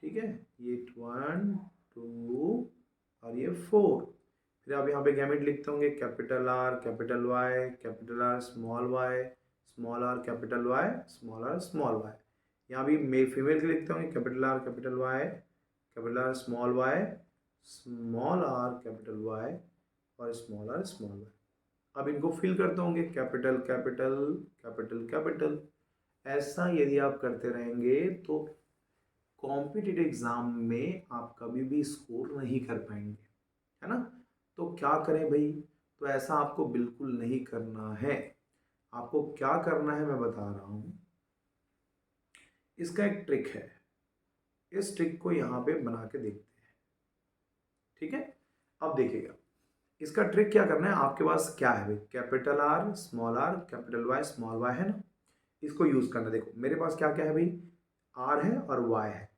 ठीक है, ये 1 2 और ये 4। फिर आप यहाँ पे गैमेट लिखते होंगे, capital R capital Y capital R small Y small R capital Y small R small Y. यहाँ भी मेल फीमेल के लिखते होंगे, capital R capital R small Y small R capital Y और स्मॉल आर स्मॉल वाई। अब इनको fill करते होंगे, कैपिटल कैपिटल कैपिटल कैपिटल। ऐसा यदि आप करते रहेंगे तो कॉम्पिटिटिव एग्जाम में आप कभी भी स्कोर नहीं कर पाएंगे, है ना। तो क्या करें भाई, तो ऐसा आपको बिल्कुल नहीं करना है। आपको क्या करना है मैं बता रहा हूं, इसका एक ट्रिक है, इस ट्रिक को यहाँ पे बना के देखते हैं, ठीक है। अब देखिएगा, इसका ट्रिक क्या करना है, आपके पास क्या है भाई, capital R capital Y small Y है ना, इसको यूज करना। देखो मेरे पास क्या क्या है भाई, आर है और वाई है।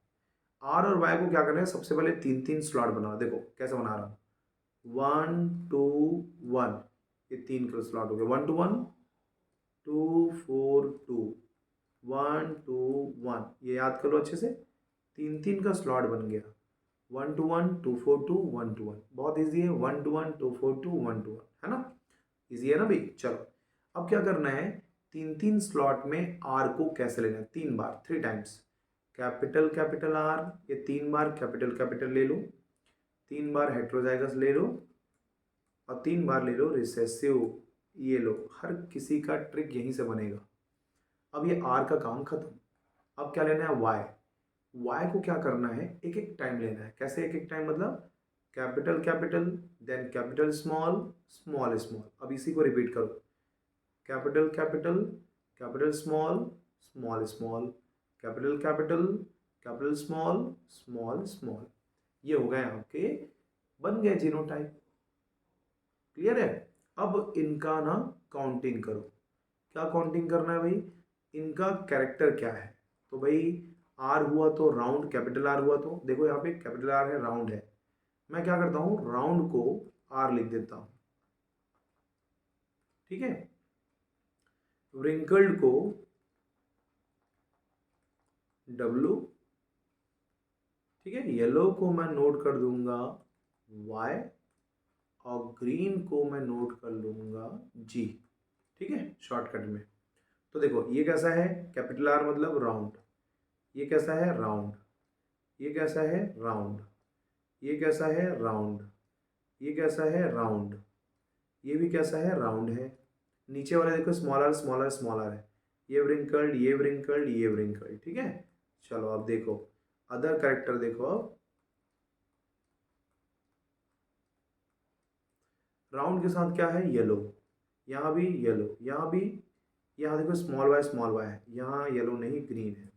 आर और वाई को क्या करना है, सबसे पहले 3-3 स्लॉट बनाना। देखो कैसे बना रहा हूँ, 1 2 1, ये 3 का स्लॉट हो गया, 1 2 1 2 4 2 1 2 1, ये याद कर लो अच्छे से, 3-3 का स्लॉट बन गया, 1 2 1 2 4 2 1 2 1, बहुत ईजी है, 1 2 1 2 4 2 1 2 1, है ना, ईजी है ना भाई। चलो अब क्या करना है, 3-3 स्लॉट में आर को कैसे लेना है, 3 बार 3 टाइम्स, कैपिटल कैपिटल आर, ये 3 बार कैपिटल कैपिटल ले लो, 3 बार हेट्रोजाइगस ले लो और 3 बार ले लो रिसेसिव, ये लो। हर किसी का ट्रिक यहीं से बनेगा। अब ये आर का काम खत्म। अब क्या लेना है, वाई। वाई को क्या करना है, एक एक टाइम लेना है। कैसे एक एक टाइम, मतलब capital capital, then capital small, small small. अब इसी को रिपीट करो, capital capital, capital small, small small, capital capital, capital small, small small. ये हो गए आपके, बन गए जीनोटाइप। क्लियर है। अब इनका ना काउंटिंग करो। क्या काउंटिंग करना है भाई, इनका कैरेक्टर क्या है। तो भाई आर हुआ तो राउंड, कैपिटल आर हुआ तो देखो यहाँ पे कैपिटल आर है, राउंड है। मैं क्या करता हूँ, राउंड को आर लिख देता हूँ, ठीक है। व्रिंकल्ड को डब्लू, ठीक है। येलो को मैं नोट कर दूंगा वाई और ग्रीन को मैं नोट कर लूंगा जी, ठीक है, शॉर्टकट में। तो देखो ये कैसा है, कैपिटल आर मतलब राउंड, ये कैसा है राउंड, ये कैसा है राउंड, ये कैसा है राउंड, ये कैसा है राउंड, ये भी कैसा है राउंड है। नीचे वाले देखो स्मॉलर स्मॉलर स्मॉलर है, ये व्रिंकल्ड, ये व्रिंकल्ड, ये व्रिंकल्ड, ठीक है। चलो अब देखो अदर कैरेक्टर देखो। अब राउंड के साथ क्या है, येलो, यहाँ भी येलो, यहाँ भी, यहाँ देखो स्मॉल वाई है, यहाँ येलो नहीं ग्रीन है,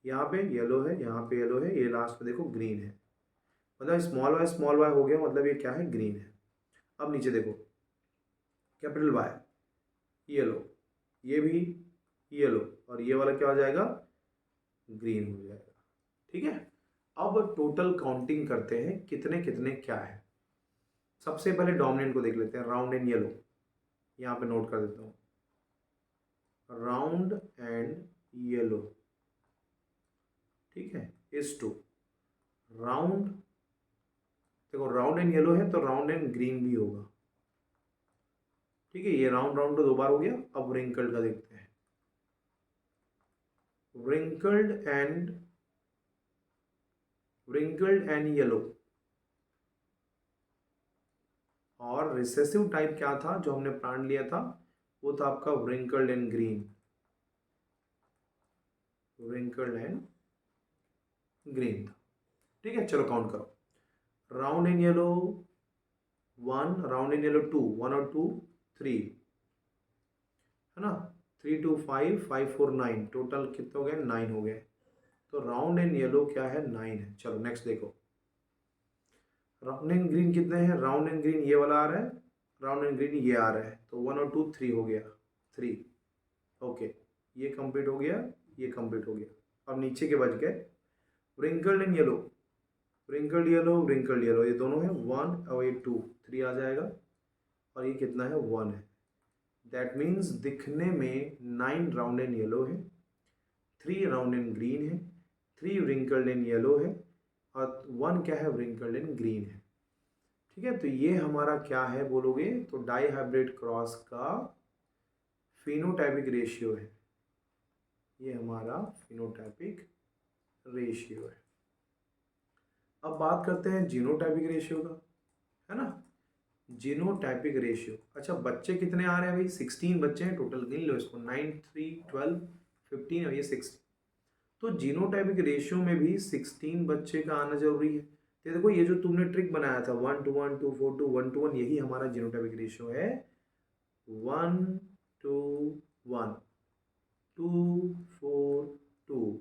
यहाँ पे येलो है, यहाँ पे येलो है, ये लास्ट में देखो ग्रीन है। मतलब स्मॉल वाई हो गया, मतलब ये क्या है, ग्रीन है। अब नीचे देखो कैपिटल वाई येलो, ये भी येलो, और ये वाला क्या हो जाएगा, ग्रीन हो जाएगा, ठीक है। अब टोटल काउंटिंग करते हैं कितने कितने क्या है। सबसे पहले डोमिनेंट को देख लेते हैं, राउंड एंड येलो। यहाँ पे नोट कर देता हूँ, राउंड एंड येलो, ठीक है, इज टू राउंड। देखो राउंड एंड येलो है तो राउंड एंड ग्रीन भी होगा, ठीक है। ये राउंड राउंड तो 2 बार हो गया। अब रिंकल्ड का देखते हैं, wrinkled and येलो। और रिसेसिव टाइप क्या था जो हमने प्लांट लिया था, वो था आपका wrinkled and green, wrinkled and green था, ठीक है। चलो काउंट करो, round and yellow 1, round and yellow 2, 1 और 2 3, है ना, 3 2 5 5 4 9, टोटल कितने हो गए, 9 हो गए। तो राउंड एंड येलो क्या है, 9 है। चलो नेक्स्ट देखो, राउंड एंड ग्रीन कितने हैं, राउंड एंड ग्रीन ये वाला आ रहा है, राउंड एंड ग्रीन ये आ रहा है, तो 1 और 2 3 हो गया, 3, ओके। ये कंप्लीट हो गया, ये कंप्लीट हो गया। अब नीचे के बच गए wrinkled and yellow, wrinkled yellow, wrinkled yellow, ये दोनों है 1 और ये 2, 3 आ जाएगा, और ये कितना है 1 है। दैट मीन्स दिखने में 9 राउंड एंड येलो है, 3 राउंड एंड ग्रीन है, 3 व्रिंकल्ड एंड येलो है, और 1 क्या है, व्रिंकल्ड एंड ग्रीन है, ठीक है। तो ये हमारा क्या है बोलोगे, तो डाई हाइब्रिड क्रॉस का फिनोटाइपिक रेशियो है, ये हमारा फिनोटाइपिक रेशियो है। अब बात करते हैं जीनोटाइपिक रेशियो का, है ना। जीनोटाइपिक रेशियो, अच्छा बच्चे कितने आ रहे हैं भाई, 16 बच्चे हैं टोटल, गिन लो इसको, 9 3 12 15 और ये 16। तो जीनोटाइपिक रेशियो में भी 16 बच्चे का आना जरूरी है। तो देखो ये जो तुमने ट्रिक बनाया था 1:1 2:4 1:1, यही हमारा जीनोटाइपिक रेशियो है, 1:1 2:4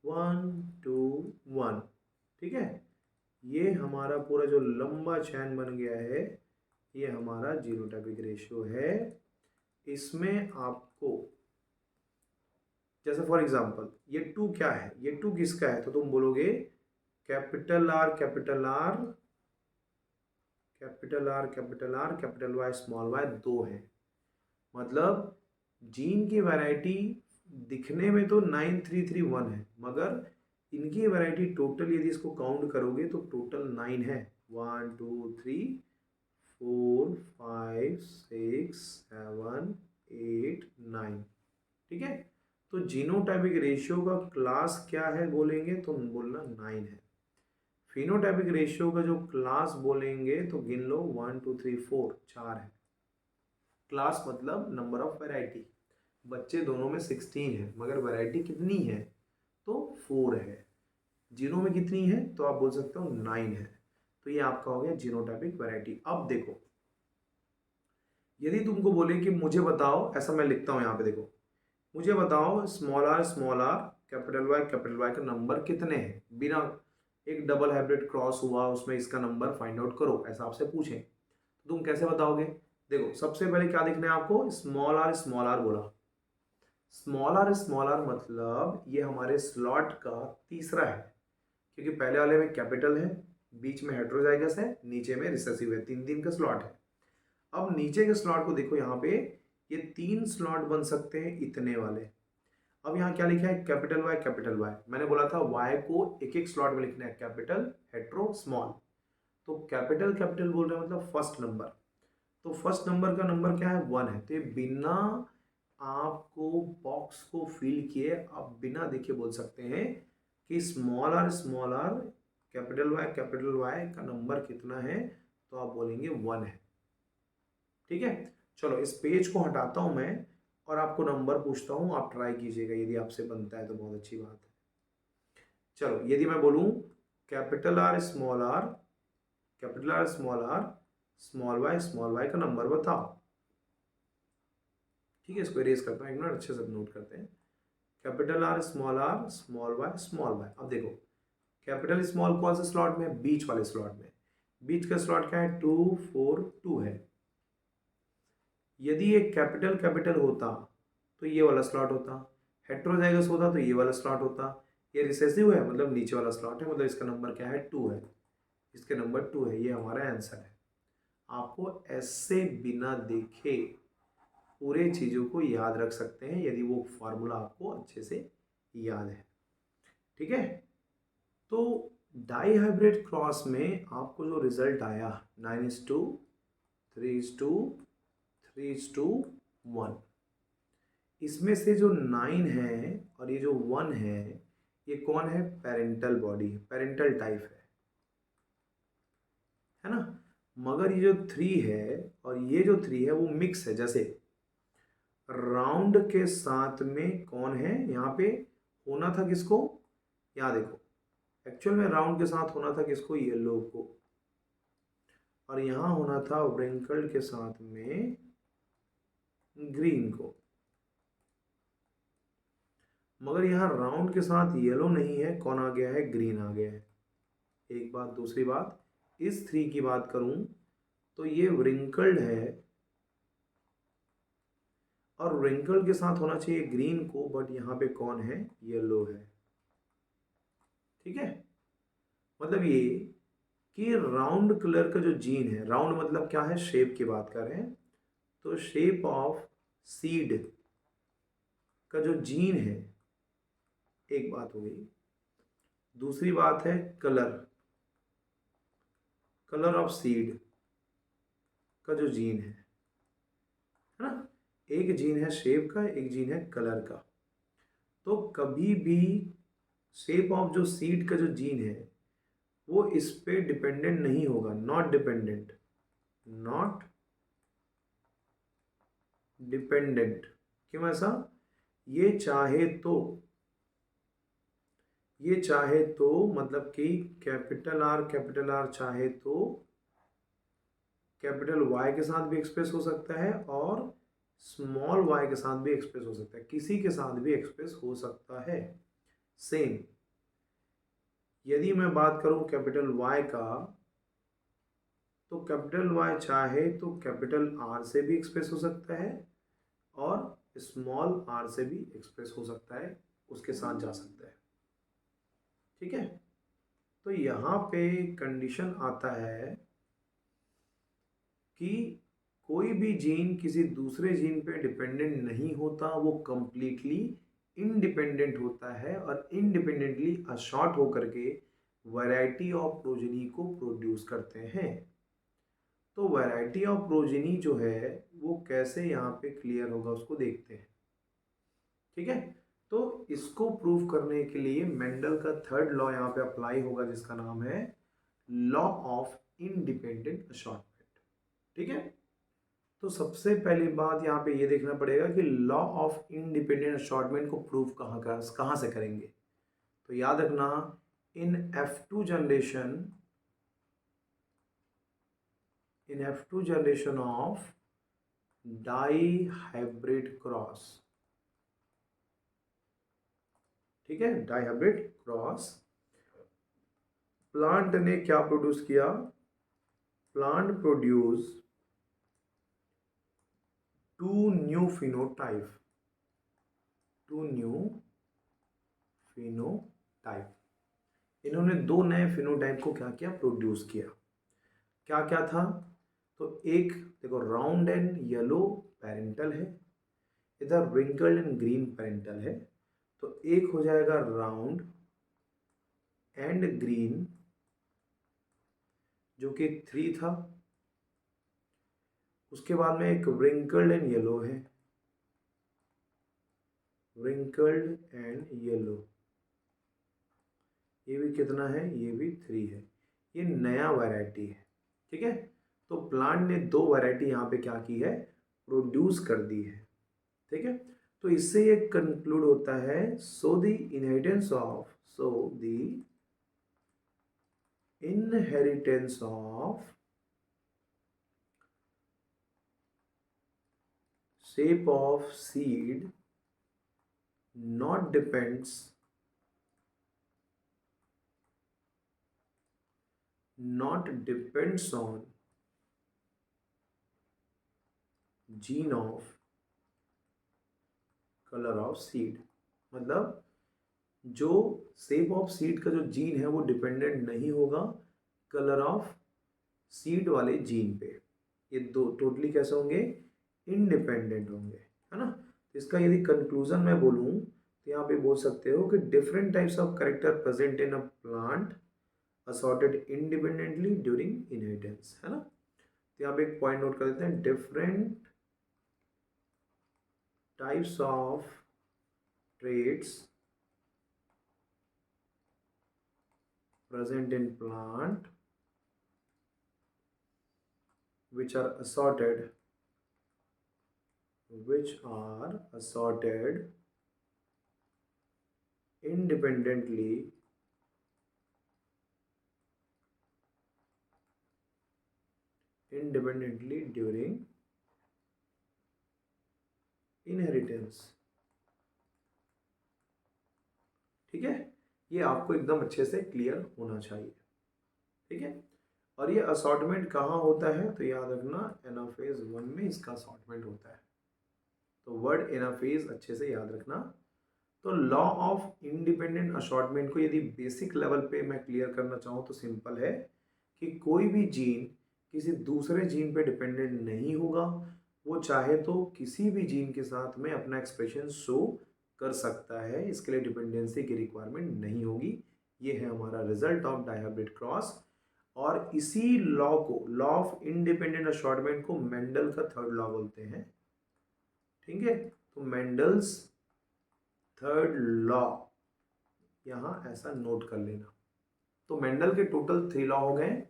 1:1, ठीक है। ये हमारा पूरा जो लंबा चैन बन गया है, ये हमारा जीनोटाइपिक रेशियो है। इसमें आपको जैसे फॉर एग्जांपल ये 2 क्या है, ये 2 किसका है, तो तुम बोलोगे capital R capital R capital R capital R capital Y small Y 2 है। मतलब जीन की वैरायटी दिखने में तो 9331 है, मगर इनकी वैरायटी टोटल यदि इसको काउंट करोगे तो टोटल 9 है, 1 2 3 4 5 6 7 8 9, ठीक है। तो जीनोटाइपिक रेशियो का क्लास क्या है बोलेंगे तो बोलना 9 है। फिनोटाइपिक रेशियो का जो क्लास बोलेंगे तो गिन लो 1 2 3 4 4 है। क्लास मतलब नंबर ऑफ वैरायटी, बच्चे दोनों में 16 है मगर वैरायटी कितनी है तो 4 है। जीनो में कितनी है तो आप बोल सकते हो 9 है। तो ये आपका हो गया जीनोटाइपिक वैरायटी। अब देखो, यदि तुमको बोले कि मुझे बताओ, ऐसा मैं लिखता हूँ यहाँ पे देखो, मुझे बताओ स्मॉल आर कैपिटल वाई का नंबर कितने हैं, बिना एक डबल हाइब्रिड क्रॉस हुआ उसमें इसका नंबर फाइंड आउट करो, ऐसा आपसे पूछें तो तुम कैसे बताओगे। देखो सबसे पहले क्या देखना है आपको, स्मॉल आर बोला, स्मॉल आर मतलब ये हमारे स्लॉट का तीसरा है, क्योंकि पहले वाले में कैपिटल है, बीच में हेट्रोजाइगस है, नीचे में रिसेसिव है, 3 का स्लॉट है। अब नीचे के स्लॉट को देखो, यहाँ पे ये 3 स्लॉट बन सकते हैं इतने वाले। अब यहाँ क्या लिखा है, कैपिटल वाई, मैंने बोला था वाई को एक एक स्लॉट में लिखना है, कैपिटल हेट्रो स्मॉल। तो कैपिटल बोल रहे हैं मतलब फर्स्ट नंबर, तो फर्स्ट नंबर का नंबर क्या है 1 है। तो ये बिना आपको बॉक्स को फिल किए आप बिना देखे बोल सकते हैं कि स्मॉल आर कैपिटल वाई का नंबर कितना है, तो आप बोलेंगे 1 है। ठीक है, चलो इस पेज को हटाता हूं मैं और आपको नंबर पूछता हूं, आप ट्राई कीजिएगा, यदि आपसे बनता है तो बहुत अच्छी बात है। चलो यदि मैं बोलूं capital R small R small Y का नंबर बताओ। ठीक है, इसको इरेज करता हूं, एक मिनट अच्छे से नोट करते हैं। Capital R small Y. अब देखो कैपिटल स्मॉल कौन से स्लॉट में, बीच वाले स्लॉट में, बीच का स्लॉट क्या है 2 4 2 है। यदि ये कैपिटल होता तो ये वाला स्लॉट होता, हेट्रोजाइगस होता तो ये वाला स्लॉट होता, ये रिसेसिव है मतलब नीचे वाला स्लॉट है, मतलब इसका नंबर क्या है 2 है, इसके नंबर 2 है, ये हमारा आंसर है। आपको ऐसे बिना देखे पूरे चीज़ों को याद रख सकते हैं यदि वो फार्मूला आपको अच्छे से याद है। ठीक है, तो डाई हाइब्रिड क्रॉस में आपको जो रिजल्ट आया 9:3:3:1, इसमें से जो 9 है और ये जो 1 है, ये कौन है, पेरेंटल बॉडी, पेरेंटल टाइप है ना। मगर ये जो 3 है और ये जो 3 है वो मिक्स है, जैसे राउंड के साथ में कौन है, यहाँ पे होना था किसको, यहाँ देखो एक्चुअल में राउंड के साथ होना था किसको, येलो को, और यहाँ होना था व्रिंकल्ड के साथ में ग्रीन को। मगर यहाँ राउंड के साथ येलो नहीं है, कौन आ गया है, ग्रीन आ गया है। एक बात, दूसरी बात, इस 3 की बात करूं तो ये व्रिंकल्ड है और व्रिंकल के साथ होना चाहिए ग्रीन को, बट यहाँ पे कौन है, येलो है। ठीक है, मतलब ये कि राउंड कलर का जो जीन है, राउंड मतलब क्या है, शेप की बात कर रहे हैं, तो शेप ऑफ सीड का जो जीन है, एक बात हो गई। दूसरी बात है कलर ऑफ सीड का जो जीन है ना, एक जीन है शेप का, एक जीन है कलर का। तो कभी भी शेप ऑफ जो सीड का जो जीन है वो इस पे डिपेंडेंट नहीं होगा, नॉट डिपेंडेंट। क्यों ऐसा, ये चाहे तो मतलब कि कैपिटल आर चाहे तो कैपिटल वाई के साथ भी एक्सप्रेस हो सकता है और स्मॉल वाई के साथ भी एक्सप्रेस हो सकता है, किसी के साथ भी एक्सप्रेस हो सकता है सेम। यदि मैं बात करूं कैपिटल वाई का, तो कैपिटल वाई चाहे तो कैपिटल आर से भी एक्सप्रेस हो सकता है और स्मॉल आर से भी एक्सप्रेस हो सकता है, उसके साथ जा सकता है। ठीक है, तो यहाँ पे कंडीशन आता है कि कोई भी जीन किसी दूसरे जीन पे डिपेंडेंट नहीं होता, वो कंप्लीटली इंडिपेंडेंट होता है और इंडिपेंडेंटली अशॉर्ट होकर के वैरायटी ऑफ प्रोजेनी को प्रोड्यूस करते हैं। तो वैरायटी ऑफ प्रोजेनी जो है वो कैसे यहाँ पे क्लियर होगा उसको देखते हैं। ठीक है, तो इसको प्रूव करने के लिए मेंडल का थर्ड लॉ यहाँ पे अप्लाई होगा, जिसका नाम है लॉ ऑफ इंडिपेंडेंट असॉर्टमेंट। ठीक है, तो सबसे पहली बात यहाँ पे ये देखना पड़ेगा कि लॉ ऑफ इंडिपेंडेंट असॉर्टमेंट को प्रूव कहाँ से करेंगे। तो याद रखना, in F2 generation of dihybrid cross, ठीक है, डाई हाइब्रिड क्रॉस, प्लांट ने क्या प्रोड्यूस किया, plant produce two new phenotype, इन्होंने दो नए फिनोटाइप को क्या किया, प्रोड्यूस किया। क्या क्या था, तो एक देखो राउंड एंड येलो पेरेंटल है, इधर रिंकल्ड एंड ग्रीन पेरेंटल है। तो एक हो जाएगा राउंड एंड ग्रीन जो कि 3 था, उसके बाद में एक रिंकल्ड एंड येलो है, रिंकल्ड एंड येलो, ये भी कितना है, ये भी 3 है, ये नया वैरायटी है। ठीक है, तो प्लांट ने दो वैरायटी यहाँ पे क्या की है, प्रोड्यूस कर दी है। ठीक है, तो इससे ये कंक्लूड होता है, so the inheritance of shape of seed not depends on gene of color of seed। मतलब जो शेप ऑफ सीड का जो जीन है वो डिपेंडेंट नहीं होगा कलर ऑफ सीड वाले जीन पे। ये दो टोटली कैसे होंगे, इंडिपेंडेंट होंगे, है ना। तो इसका यदि कंक्लूजन मैं बोलूँ तो यहाँ पे बोल सकते हो कि different types of character present in a plant assorted independently during inheritance, है ना। तो यहाँ पे एक पॉइंट नोट कर देते हैं, different types of traits present in plant which are assorted independently during inheritance। ठीक है, ये आपको एकदम अच्छे से क्लियर होना चाहिए। ठीक है, और ये असॉर्टमेंट कहाँ होता है, तो याद रखना एनाफेज 1 में इसका असॉर्टमेंट होता है। तो वर्ड एनाफेज अच्छे से याद रखना। तो लॉ ऑफ इंडिपेंडेंट असॉर्टमेंट को यदि बेसिक लेवल पे मैं क्लियर करना चाहूँ तो सिंपल है कि कोई भी जीन किसी दूसरे जीन पे डिपेंडेंट नहीं होगा, वो चाहे तो किसी भी जीन के साथ में अपना एक्सप्रेशन शो कर सकता है, इसके लिए डिपेंडेंसी की रिक्वायरमेंट नहीं होगी। ये है हमारा रिजल्ट ऑफ डायहाइब्रिड क्रॉस। और इसी लॉ को, लॉ ऑफ इंडिपेंडेंट असॉर्टमेंट को मेंडल का थर्ड लॉ बोलते हैं। ठीक है, तो मेंडल्स थर्ड लॉ यहाँ ऐसा नोट कर लेना। तो मेंडल के टोटल 3 लॉ हो गए।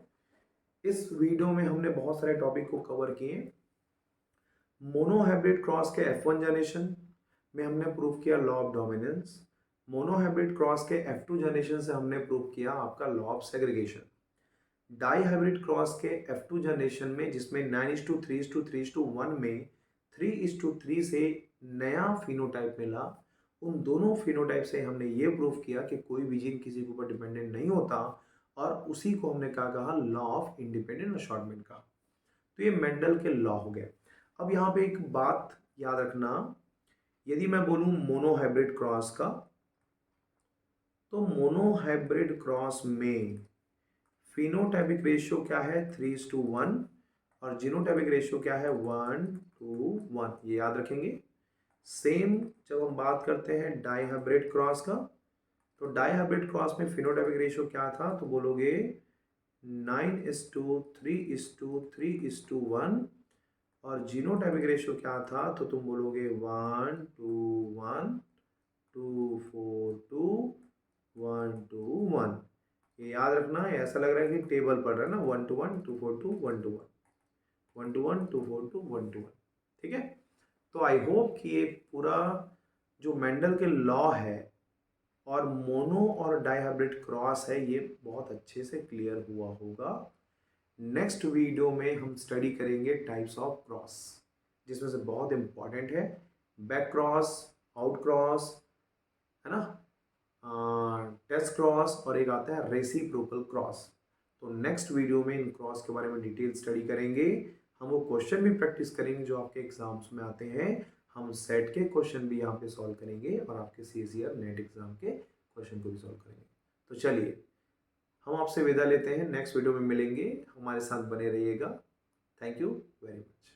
इस वीडियो में हमने बहुत सारे टॉपिक को कवर किए। मोनोहाइब्रिड क्रॉस के F1 जनरेशन में हमने प्रूव किया law of dominance. Monohybrid cross के F2 जनरेशन से हमने प्रूव किया आपका law of segregation. Dihybrid cross के F2 जनरेशन में, जिसमें 9:3:3:1 में 3:3 से नया फिनोटाइप मिला, उन दोनों फिनोटाइप से हमने ये प्रूव किया कि कोई भी जीन किसी के ऊपर डिपेंडेंट नहीं होता, और उसी को हमने क्या कहा, लॉ ऑफ इंडिपेंडेंट असॉर्टमेंट का। तो ये मेंडल के लॉ हो गए। अब यहाँ पे एक बात याद रखना, यदि मैं बोलूँ मोनोहाइब्रिड क्रॉस का, तो मोनोहाइब्रिड क्रॉस में फिनोटाइपिक रेशियो क्या है, 3:1, और जीनोटाइपिक रेशियो क्या है, 1:1। ये याद रखेंगे। सेम जब हम बात करते हैं डाईहाइब्रिड क्रॉस का, तो डाईहाइब्रिड क्रॉस में फिनोटाइपिक रेशियो क्या था, तो बोलोगे 9:3:3:1, और जीनोटाइपिक रेशियो क्या था, तो तुम बोलोगे 1:1:1। रखना है, ऐसा लग रहा है कि टेबल पढ़ रहा है ना, 1 to 1 2 4 2 1 to 1 1 to 1 2 4 2 1 to 1, ठीक है। तो आई होप कि ये पूरा जो मेंडल के लॉ है और मोनो और डाइहाइब्रिड क्रॉस है ये बहुत अच्छे से क्लियर हुआ होगा। नेक्स्ट वीडियो में हम स्टडी करेंगे टाइप्स ऑफ क्रॉस, जिसमें से बहुत इंपॉर्टेंट है बैक क्रॉस, आउट क्रॉस, है ना, टेस्ट क्रॉस, और एक आता है रेसिप्रोकल क्रॉस। तो नेक्स्ट वीडियो में इन क्रॉस के बारे में डिटेल स्टडी करेंगे। हम वो क्वेश्चन भी प्रैक्टिस करेंगे जो आपके एग्जाम्स में आते हैं। हम सेट के क्वेश्चन भी यहाँ पे सॉल्व करेंगे और आपके CSER नेट एग्जाम के क्वेश्चन को भी सॉल्व करेंगे। तो चलिए हम आपसे विदा लेते हैं, नेक्स्ट वीडियो में मिलेंगे, हमारे साथ बने रहिएगा। Thank you very much.